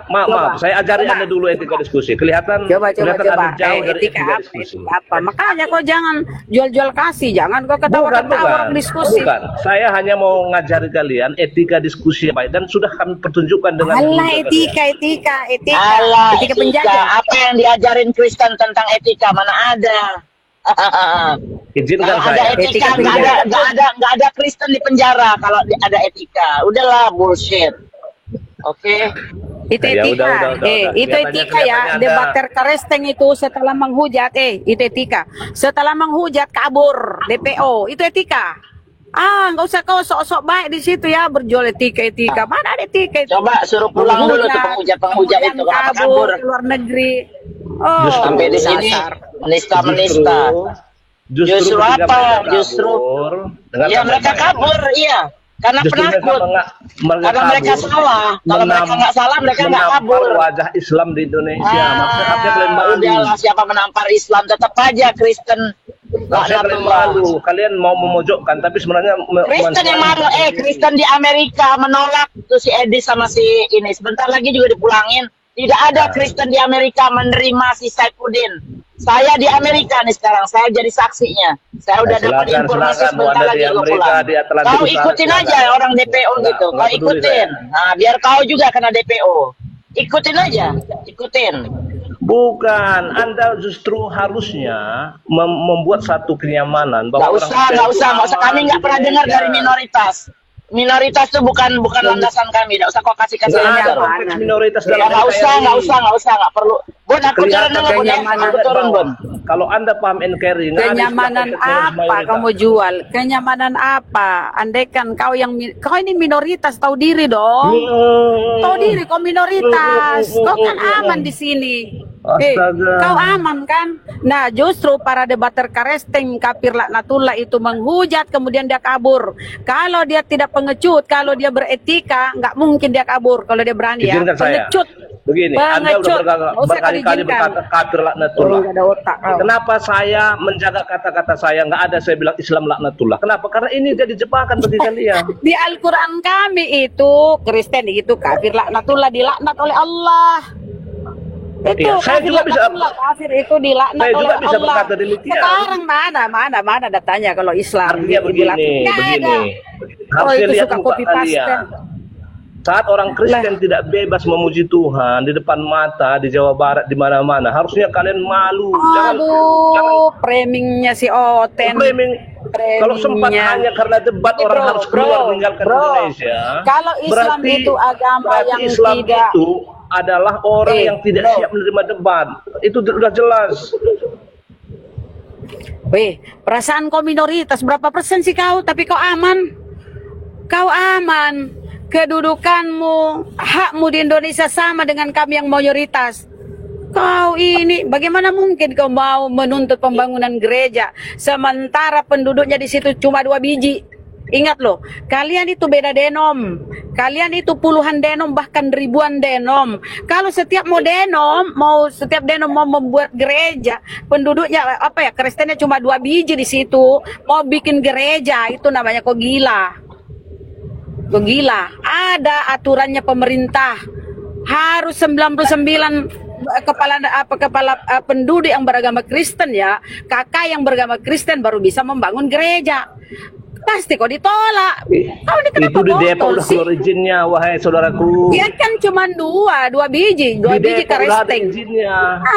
maaf, saya ajarin Anda dulu etika diskusi. Kelihatan Anda jauh dari etika diskusi. Makanya kau jangan jual-jual kasih, jangan kau ketawa-ketawa orang diskusi. Bukan, saya hanya mau ngajari kalian etika diskusi yang baik dan sudah kami pertunjukkan dengan etika penjajah. Apa yang diajarin Kristen tentang etika mana ada? Izinkan saya. Nggak ada Kristen di penjara kalau ada etika. Udahlah, bullshit. Oke. Itu etika. Itu etika ya. Debater Kristen itu setelah menghujat, itu etika. Setelah menghujat kabur DPO, itu etika. Nggak usah kau sok-sok baik di situ ya, berjual etika. Mana ada etika itu? Coba suruh pulang dulu tuh penghujat itu, kenapa kabur? Ke luar negeri. Oh, Sampai di sini menista. Justru apa? Justru ya mereka kabur, iya. Karena penakut. Karena mereka salah. Kalau mereka nggak salah, mereka nggak kabur. Wajah Islam di Indonesia. Udahlah, siapa menampar Islam tetap aja Kristen. Kalian malu, kalian mau memojokkan, tapi sebenarnya Kristen yang malu. Kristen di Amerika menolak tuh si Edi sama si ini. Sebentar lagi juga dipulangin. Tidak ada Kristen di Amerika menerima si Saifuddin. Saya di Amerika nih sekarang, saya jadi saksinya. Saya udah dapat informasi sebentar lagi gue pulang. Kau ikutin aja orang DPO gitu. Kau ikutin. Nah, biar kau juga kena DPO. Ikutin aja, ikutin. Bukan, Anda justru harusnya membuat satu kenyamanan bahwa nggak usah. Kami nggak pernah dengar dari minoritas. Minoritas itu bukan landasan kami. Nggak usah kau kasih minoritas dalam nggak usah, nggak perlu. Bon, aku turun dulu, aku turun, Bon. Kalau Anda paham NKRI, kenyamanan apa kamu jual? Kenyamanan apa? Andaikan kau ini minoritas, tahu diri dong. Tahu diri kau minoritas. Kau kan aman di sini. Kau aman kan? Nah, justru para debater karesteng kafir laknatullah itu menghujat, kemudian dia kabur. Kalau dia tidak pengecut, kalau dia beretika, nggak mungkin dia kabur. Kalau dia berani ya, pengecut. Begini, Anda udah berkali-kali berkata kafir laknatullah. Kenapa saya menjaga kata-kata saya? Nggak ada saya bilang Islam laknatullah. Kenapa? Karena ini jadi jebakan bagi kalian. Di Al-Quran kami itu Kristen itu kafir laknatullah, dilaknat oleh Allah. Itu saya juga bisa kafir itu dilaknat saya juga oleh bisa Allah. Berkata demikian. Sekarang mana datanya kalau Islam? Artinya begini. Harus itu lihat suka muka copy paste. kalian. Saat orang Kristen tidak bebas memuji Tuhan di depan mata di Jawa Barat di mana-mana, harusnya kalian malu. Jangan framingnya si Oten. Kalau sempat hanya karena debat orang harus keluar meninggalkan Indonesia. Kalau Islam itu agama yang Islam tidak itu adalah orang yang tidak siap menerima debat. Itu sudah jelas. Perasaan kau minoritas berapa persen sih kau? Tapi kau aman. Kau aman. Kedudukanmu, hakmu di Indonesia sama dengan kami yang mayoritas. Kau ini, bagaimana mungkin kau mau menuntut pembangunan gereja sementara penduduknya di situ cuma 2 biji? Ingat loh, kalian itu beda denom. Kalian itu puluhan denom bahkan ribuan denom. Kalau setiap denom mau membuat gereja, penduduknya Kristennya cuma 2 biji di situ, mau bikin gereja, itu namanya kok gila. Gila, ada aturannya pemerintah. Harus 99 kepala penduduk yang beragama Kristen ya, kakak yang beragama Kristen baru bisa membangun gereja. Pasti kok ditolak. Itu di Depok udah keluar izinnya, wahai saudaraku. Ya kan cuma 2 biji Kristen.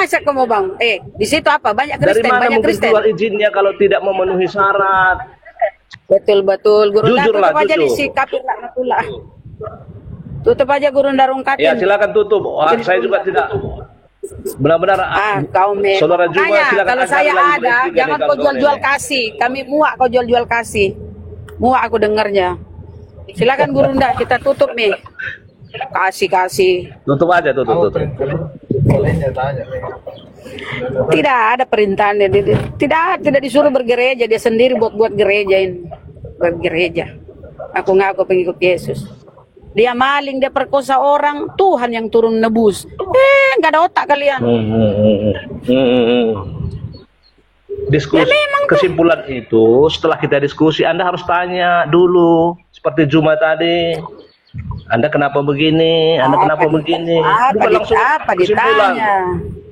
Saya kamu bang, di situ apa? Banyak Kristen, dari mana banyak mungkin Kristen. keluar izinnya kalau tidak memenuhi syarat? Betul. Guru tutup aja jujur. di sikap laknatullah. Tutup aja Guru Darung Katin. Ya silakan tutup. Saya juga tidak benar-benar. Saudara juga silakan. Kalau saya ada, jangan kau jual-jual kasih. Kami muak kau jual-jual kasih. Muak aku dengarnya. Silakan Guru Nda, kita tutup nih. Kasih. Tutup aja, tutup. Tidak ada perintahannya, tidak disuruh bergereja, dia sendiri buat gerejain, bergereja. Aku ngaku pengikut Yesus. Dia maling, dia perkosa orang, Tuhan yang turun nebus. Nggak ada otak kalian. Diskusi kesimpulan itu setelah kita diskusi, Anda harus tanya dulu seperti Juma tadi. Anda kenapa begini? Anda kenapa begini? Bukan langsung kesimpulan.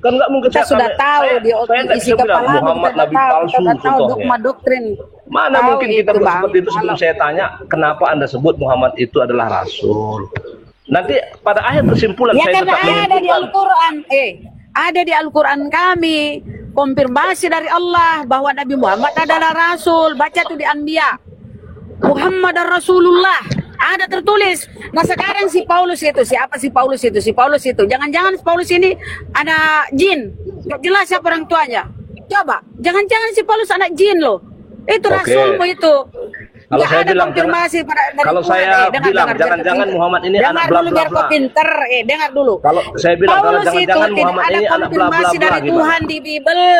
Kan nggak mungkin kita sudah tahu di isi kepala Muhammad Nabi palsu. Kita tahu dogma doktrin. Mana mungkin kita seperti itu sebelum saya tanya kenapa Anda sebut Muhammad itu adalah Rasul? Nanti pada akhir kesimpulan saya tetap menyimpulkan. Ada di Al-Quran. Ada di Al-Quran kami konfirmasi dari Allah bahwa Nabi Muhammad adalah Rasul. Baca tuh di Anbiya. Muhammad Rasulullah. Ada tertulis. Nah sekarang si Paulus itu, siapa si Paulus itu? Si Paulus itu, jangan-jangan Paulus ini ada jin. Gak jelas siapa orang tuanya. Coba, jangan-jangan si Paulus anak jin loh. Itu Rasulmu itu. Kalau Nggak saya ada bilang konfirmasi dari kalau Tuhan. saya Dengar, bilang dengar, jangan-jangan dengar. Muhammad ini Dengar anak bla dulu bla biar bla. kau pinter. Dengar dulu. Kalau saya bilang kalau Paulus itu jangan-jangan tidak Muhammad ada ini anak bla bla konfirmasi bla dari gimana? Tuhan di Bible.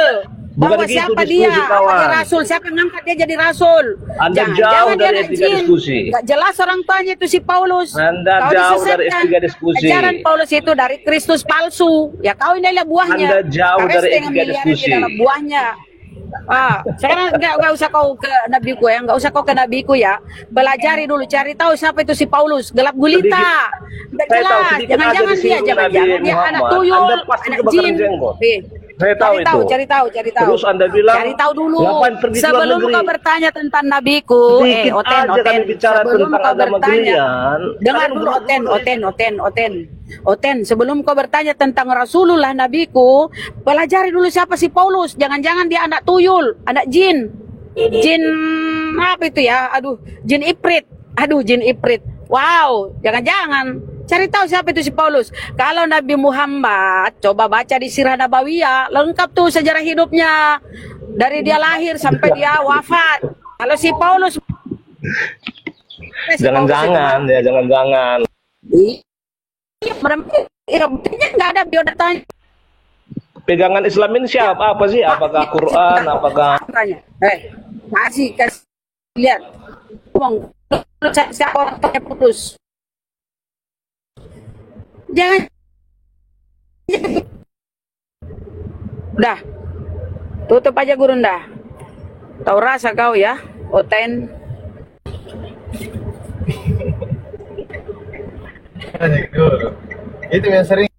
Bukan Bahwa gitu siapa diskusi, dia, apa dia kawan. rasul, siapa yang ngangkat dia jadi rasul. Anda jauh Jangan-jangan dia dari anak etika jin. diskusi. Nggak jelas orang tuanya itu si Paulus. Anda Kau jauh dari disesatkan. etika diskusi. Ajaran Paulus itu dari Kristus palsu. Ya kau ini adalah buahnya. Anda jauh Kau dari yang etika miliaran diskusi. di dalam buahnya. Sekarang nggak usah kau ke nabiku ya, nggak usah kau ke nabiku ya. Pelajari dulu, cari tahu siapa itu si Paulus, gelap gulita. Nggak Saya tahu jelas. sedikit Jangan-jangan aja dia, disinggung jangan-jangan Nabi dia anak Muhammad. tuyul, Anda pasti anak kebakaran jin. jenggot. Eh, Saya tahu itu. cari tahu. Terus Anda bilang, Cari tahu dulu. ngapain pergi ke luar Sebelum negeri? kau bertanya tentang nabiku, Sedikit aja kami bicara sebelum tentang kau agama bertanya, kalian. dengar Kalian dulu, berat-berat. Oten. Sebelum kau bertanya tentang Rasulullah nabiku, pelajari dulu siapa si Paulus. Jangan-jangan dia anak tuyul, anak jin. Jin apa itu ya? Jin Ifrit. Jin Ifrit. Wow, jangan-jangan. Cari tahu siapa itu si Paulus. Kalau Nabi Muhammad, coba baca di Sirah Nabawiyah, lengkap tuh sejarah hidupnya. Dari dia lahir sampai dia wafat. Kalau si Paulus Jangan-jangan ya, jangan-jangan. Iya, buktinya nggak ada biodatanya. Pegangan Islam ini siapa? Apa sih? Apakah Quran? Apakah Kasih lihat. Ngomong, siapa orang tuanya putus? Jangan. Dah. Tutup aja gurun dah. Tahu rasa kau ya, Oten. Itu yang sering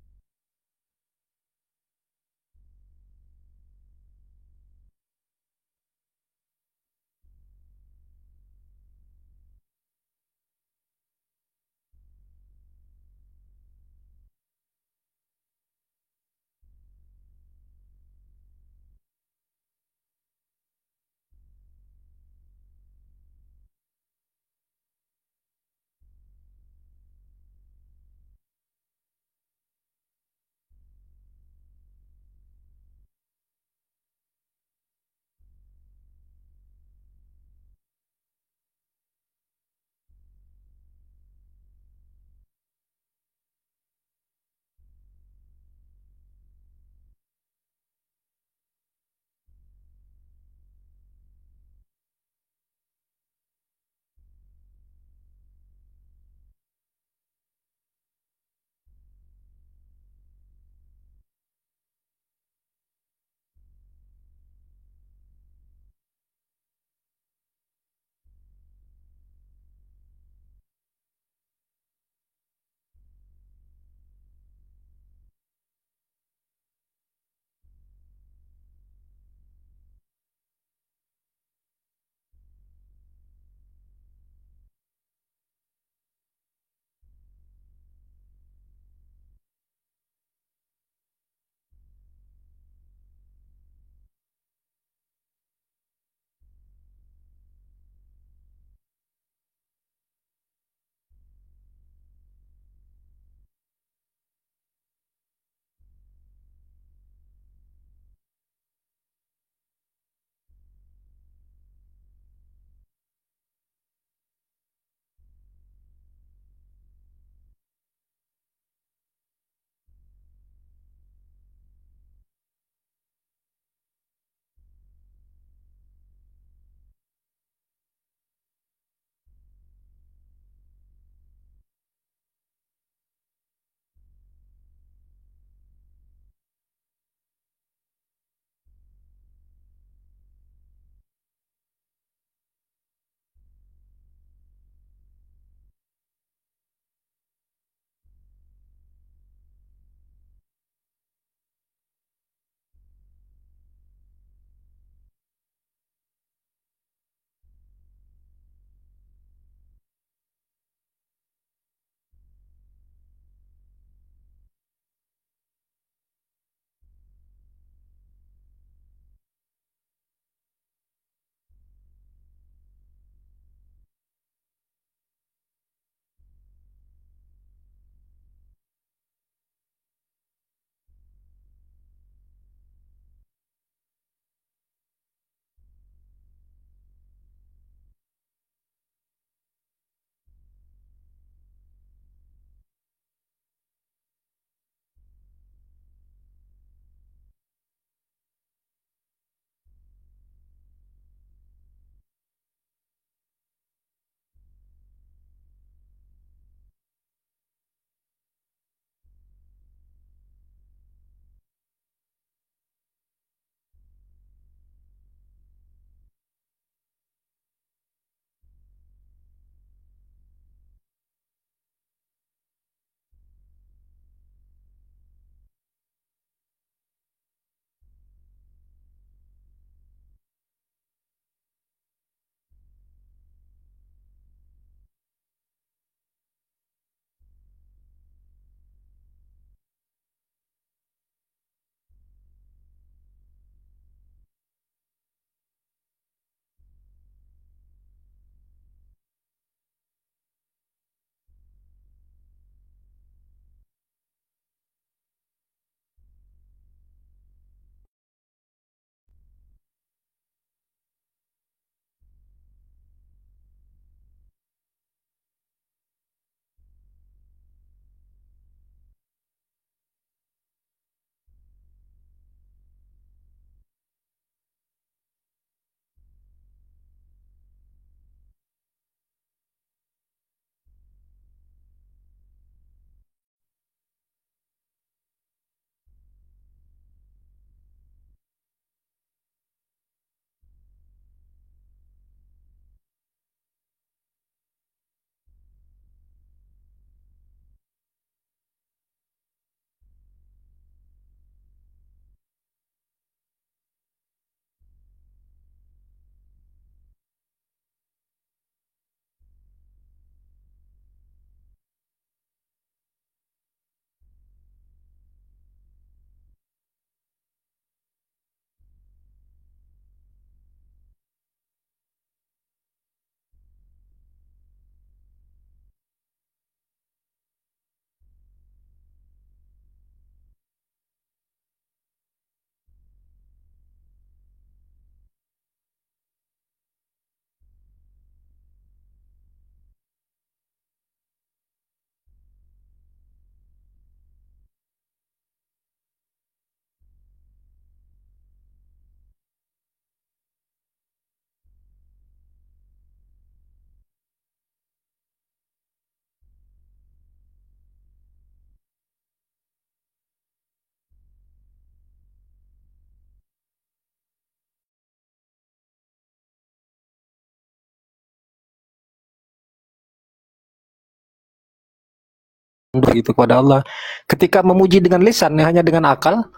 tunduk itu kepada Allah. Ketika memuji dengan lisan, hanya dengan akal,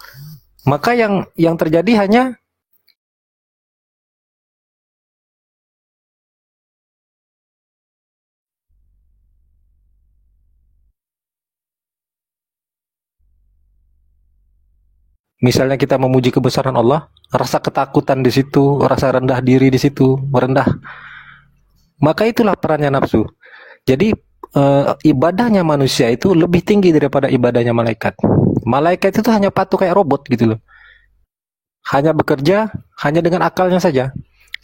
maka yang terjadi hanya misalnya kita memuji kebesaran Allah, rasa ketakutan di situ, rasa rendah diri di situ, merendah. Maka itulah perannya nafsu. Jadi ibadahnya manusia itu lebih tinggi daripada ibadahnya malaikat. Malaikat itu hanya patuh kayak robot gitu loh. Hanya bekerja hanya dengan akalnya saja.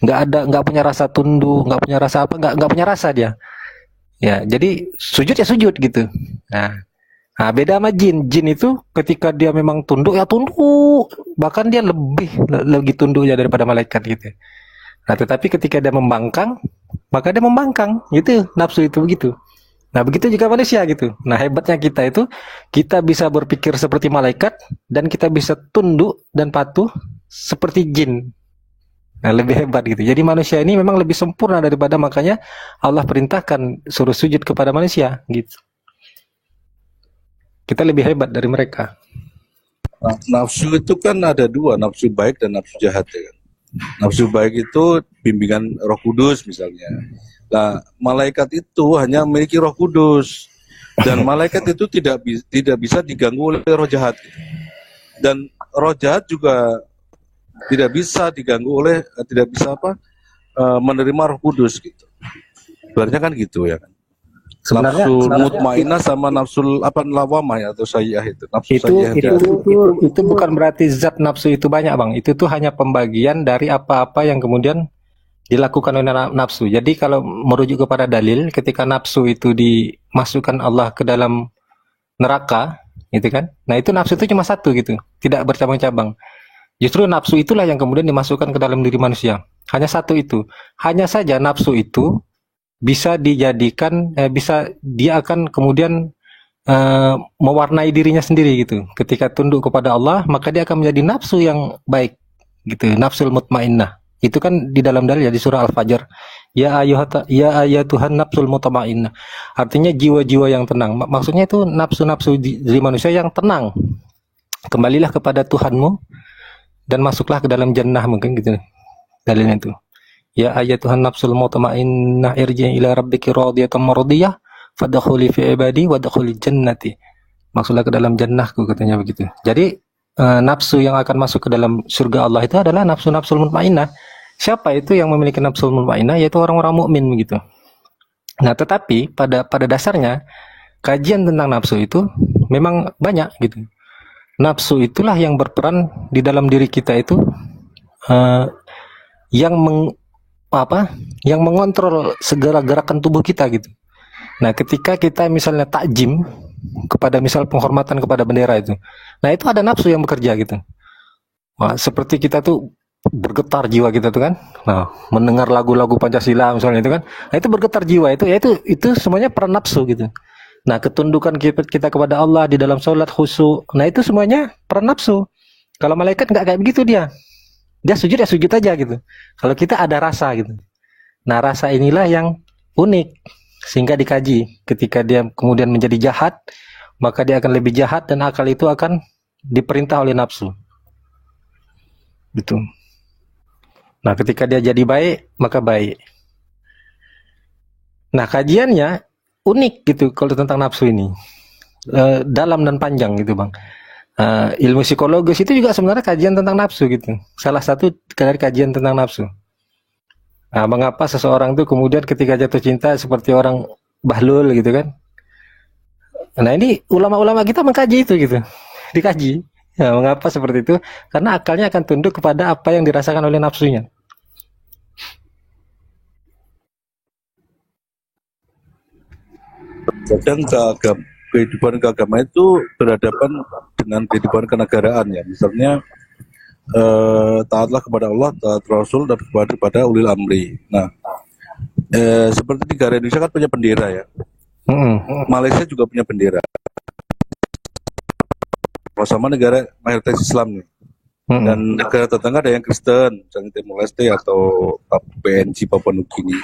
Nggak punya rasa tunduk, nggak punya rasa apa, nggak punya rasa dia. Ya, jadi sujud ya sujud gitu. Nah, beda sama jin. Jin itu ketika dia memang tunduk ya tunduk, bahkan dia lebih tunduk ya daripada malaikat gitu. Nah, tetapi ketika dia membangkang, maka dia membangkang. Gitu, nafsu itu begitu. Nah, begitu juga manusia gitu. Nah, hebatnya kita itu, kita bisa berpikir seperti malaikat, dan kita bisa tunduk dan patuh seperti jin. Nah, lebih hebat gitu. Jadi manusia ini memang lebih sempurna daripada, makanya Allah perintahkan suruh sujud kepada manusia gitu. Kita lebih hebat dari mereka. Nah, nafsu itu kan ada dua, nafsu baik dan nafsu jahat ya kan. Nafsu baik itu bimbingan Roh Kudus misalnya. Nah, malaikat itu hanya memiliki Roh Kudus, dan malaikat itu tidak bisa diganggu oleh roh jahat. Dan roh jahat juga tidak bisa diganggu oleh, tidak bisa menerima Roh Kudus gitu. Sebenarnya kan gitu ya kan. Sebenarnya Nafsu mutmainah sama nafsu lawamah ya, atau sayyah itu. Nafsu itu bukan berarti zat nafsu itu banyak, Bang. Itu tuh hanya pembagian dari apa-apa yang kemudian dilakukan oleh nafsu. Jadi kalau merujuk kepada dalil, ketika nafsu itu dimasukkan Allah ke dalam neraka, gitu kan? Nah, itu nafsu itu cuma satu gitu, tidak bercabang-cabang. Justru nafsu itulah yang kemudian dimasukkan ke dalam diri manusia. Hanya satu itu. Hanya saja nafsu itu bisa dijadikan, dia akan kemudian mewarnai dirinya sendiri gitu. Ketika tunduk kepada Allah, maka dia akan menjadi nafsu yang baik gitu, nafsul mutmainnah. Itu kan di dalam dalil ya, di surah Al-Fajr. Ya ayatuhan nafsul mutmainnah. Artinya jiwa-jiwa yang tenang. Maksudnya itu nafsu-nafsu dari manusia yang tenang. Kembalilah kepada Tuhanmu dan masuklah ke dalam jannah, mungkin gitu dalilnya itu. Ya ayatuhan nafsul mutmainnah irji'i ila rabbiki radiyatan mardiyah fadkhuli fi ibadi wadkhuli jannati. Masuklah ke dalam jannahku, katanya begitu. Jadi nafsu yang akan masuk ke dalam surga Allah itu adalah nafsu-nafsul mutmainnah. Siapa itu yang memiliki nafsul mutmainnah? Yaitu orang-orang mukmin begitu. Nah, tetapi pada dasarnya kajian tentang nafsu itu memang banyak gitu. Nafsu itulah yang berperan di dalam diri kita itu, yang mengontrol segala gerakan tubuh kita gitu. Nah, ketika kita misalnya takjim kepada misal penghormatan kepada bendera itu, nah itu ada nafsu yang bekerja gitu. Wah, seperti kita tuh bergetar jiwa kita tuh kan. Nah, mendengar lagu-lagu Pancasila misalnya itu kan, nah itu bergetar jiwa itu, ya itu semuanya peran nafsu gitu. Nah, ketundukan kita kepada Allah di dalam sholat khusyuk, nah itu semuanya peran nafsu. Kalau malaikat nggak kayak begitu dia sujud ya sujud aja gitu. Kalau kita ada rasa gitu. Nah, rasa inilah yang unik sehingga dikaji. Ketika dia kemudian menjadi jahat, maka dia akan lebih jahat dan akal itu akan diperintah oleh nafsu. Gitu. Nah, ketika dia jadi baik, maka baik. Nah, kajiannya unik gitu kalau tentang nafsu ini. Dalam dan panjang gitu, Bang. Ilmu psikologis itu juga sebenarnya kajian tentang nafsu gitu. Salah satu dari kajian tentang nafsu. Nah, mengapa seseorang itu kemudian ketika jatuh cinta seperti orang bahlul gitu kan? Nah, ini ulama-ulama kita mengkaji itu gitu, dikaji. Ya, mengapa seperti itu? Karena akalnya akan tunduk kepada apa yang dirasakan oleh nafsunya. Kadang kehidupan keagamaan itu berhadapan dengan kehidupan kenegaraan ya. Misalnya taatlah kepada Allah, taat Rasul, dan kepada ulil amri. Nah, seperti negara Indonesia kan punya bendera ya. Malaysia juga punya bendera. Sama negara mayoritas Islam nih. Dan negara tetangga ada yang Kristen, misalnya Timor Leste atau PNG Papua Nugini.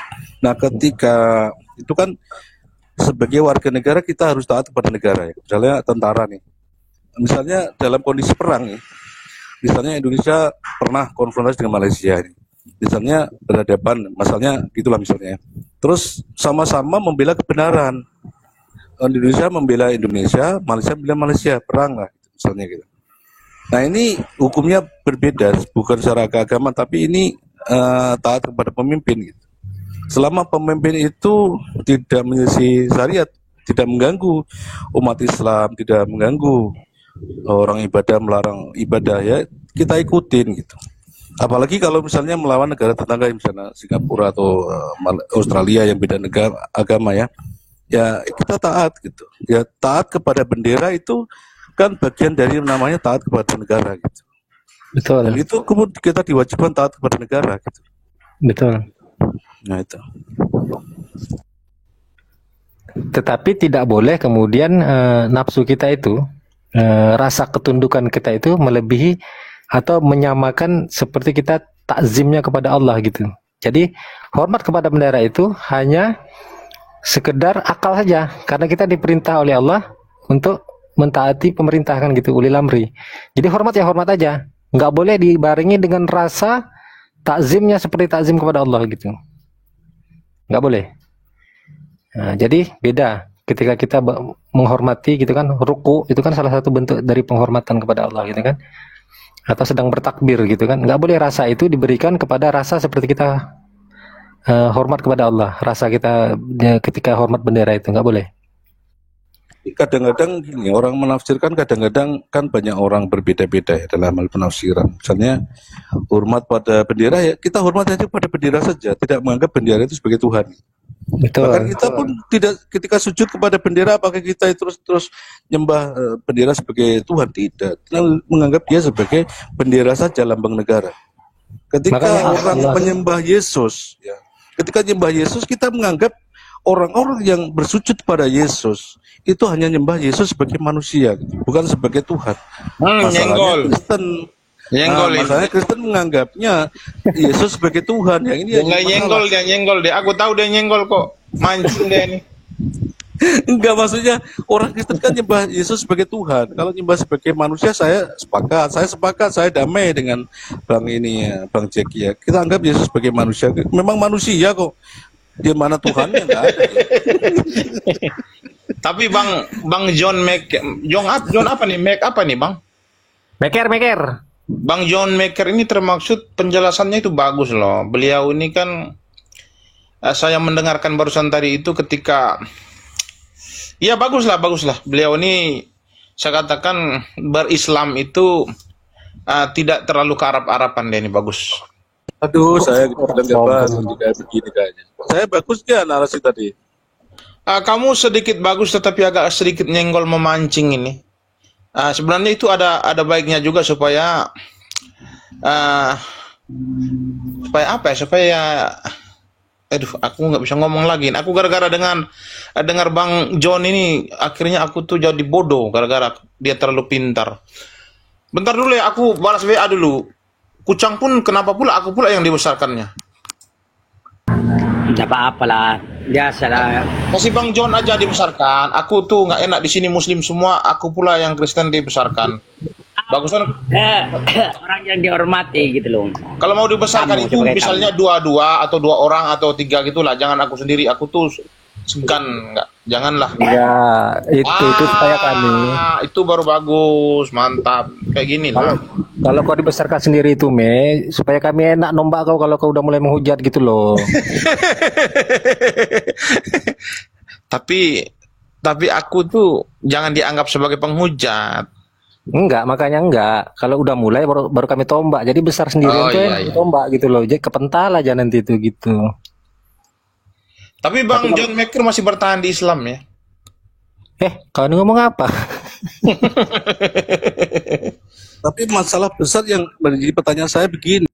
Nah, ketika itu kan sebagai warga negara kita harus taat kepada negara ya. Misalnya tentara nih. Misalnya dalam kondisi perang nih. Misalnya Indonesia pernah konfrontasi dengan Malaysia ini. Misalnya berhadapan, masalahnya gitulah misalnya. Terus sama-sama membela kebenaran. Indonesia membela Indonesia, Malaysia membela Malaysia, perang lah misalnya gitu. Nah ini hukumnya berbeda, bukan secara keagamaan, tapi ini taat kepada pemimpin gitu. Selama pemimpin itu tidak menyelisih syariat, tidak mengganggu umat Islam, tidak mengganggu orang ibadah, melarang ibadah ya, kita ikutin gitu. Apalagi kalau misalnya melawan negara tetangga, misalnya Singapura atau Australia yang beda negara agama ya, ya kita taat gitu. Ya taat kepada bendera itu kan bagian dari namanya taat kepada negara gitu. Betul. Dan itu kemudian kita diwajibkan taat kepada negara gitu. Betul. Nah itu. Tetapi tidak boleh kemudian nafsu kita itu, rasa ketundukan kita itu melebihi atau menyamakan seperti kita takzimnya kepada Allah gitu. Jadi hormat kepada bendera itu hanya sekedar akal saja, karena kita diperintah oleh Allah untuk mentaati pemerintah kan gitu, ulil amri. Jadi hormat ya hormat aja, nggak boleh dibarengi dengan rasa takzimnya seperti takzim kepada Allah gitu, nggak boleh. Nah, jadi beda ketika kita menghormati gitu kan, ruku itu kan salah satu bentuk dari penghormatan kepada Allah gitu kan, atau sedang bertakbir gitu kan, nggak boleh rasa itu diberikan kepada rasa seperti kita hormat kepada Allah, rasa kita ketika hormat bendera itu nggak boleh. Kadang-kadang gini, orang menafsirkan kadang-kadang kan banyak orang berbeda-beda ya dalam hal penafsiran. Misalnya hormat pada bendera ya kita hormat saja pada bendera saja, tidak menganggap bendera itu sebagai Tuhan. Betul. Bahkan kita pun tidak, ketika sujud kepada bendera apakah kita terus nyembah bendera sebagai Tuhan? Tidak. Kita menganggap dia sebagai bendera saja, lambang negara. Ketika orang menyembah Yesus ya, ketika menyembah Yesus kita menganggap orang-orang yang bersujud pada Yesus itu hanya nyembah Yesus sebagai manusia, bukan sebagai Tuhan. Masalahnya Kristen, masalahnya Kristen menganggapnya Yesus sebagai Tuhan. Yang ini dia nyenggol deh. Aku tahu dia nyenggol kok. Mancing dia ini. Enggak, maksudnya orang Kristen kan nyembah Yesus sebagai Tuhan. Kalau nyembah sebagai manusia saya sepakat, saya damai dengan Bang ini ya, Bang Jack ya. Kita anggap Yesus sebagai manusia. Memang manusia kok. Dia mana Tuhannya enggak ada. Tapi Bang John apa nih? Mac apa nih, Bang? Meker. Bang John Maker ini termaksud penjelasannya itu bagus loh. Beliau ini kan saya mendengarkan barusan tadi itu ketika ya baguslah. Beliau ini saya katakan berislam itu tidak terlalu ke Arab-Araban dia ini bagus. Aduh, saya kadang-kadang kayak begini kayaknya. Saya bagus dia narasi tadi. Kamu sedikit bagus tetapi agak sedikit nyenggol memancing ini. Sebenarnya itu ada baiknya juga supaya apa ya? Supaya aku nggak bisa ngomong lagi. Aku gara-gara dengar Bang John ini akhirnya aku tuh jadi bodoh gara-gara dia terlalu pintar. Bentar dulu ya, aku balas WA dulu. Kucang pun kenapa pula aku pula yang dibesarkannya? Tidak apa-apa lah, biasa lah. Kasih Bang John aja dibesarkan. Aku tuh nggak enak di sini Muslim semua. Aku pula yang Kristen dibesarkan. Bagusan orang yang dihormati gitu loh. Kalau mau dibesarkan kamu, itu misalnya dua atau 2 orang atau 3 gitulah. Jangan aku sendiri. Aku tuh segan, nggak. Janganlah. Ya, itu supaya kami. Itu baru bagus, mantap. Kayak gini lah. Kalau kau dibesarkan sendiri itu, supaya kami enak nombak kau kalau kau udah mulai menghujat gitu loh. Tapi aku tuh jangan dianggap sebagai penghujat. Enggak, makanya enggak. Kalau udah mulai baru kami tombak. Jadi besar sendirian tuh tombak gitu loh. Jadi kepental aja nanti itu gitu. Tapi Bang John Maker masih bertahan di Islam ya? Kau ngomong apa? Tapi masalah besar yang menjadi pertanyaan saya begini.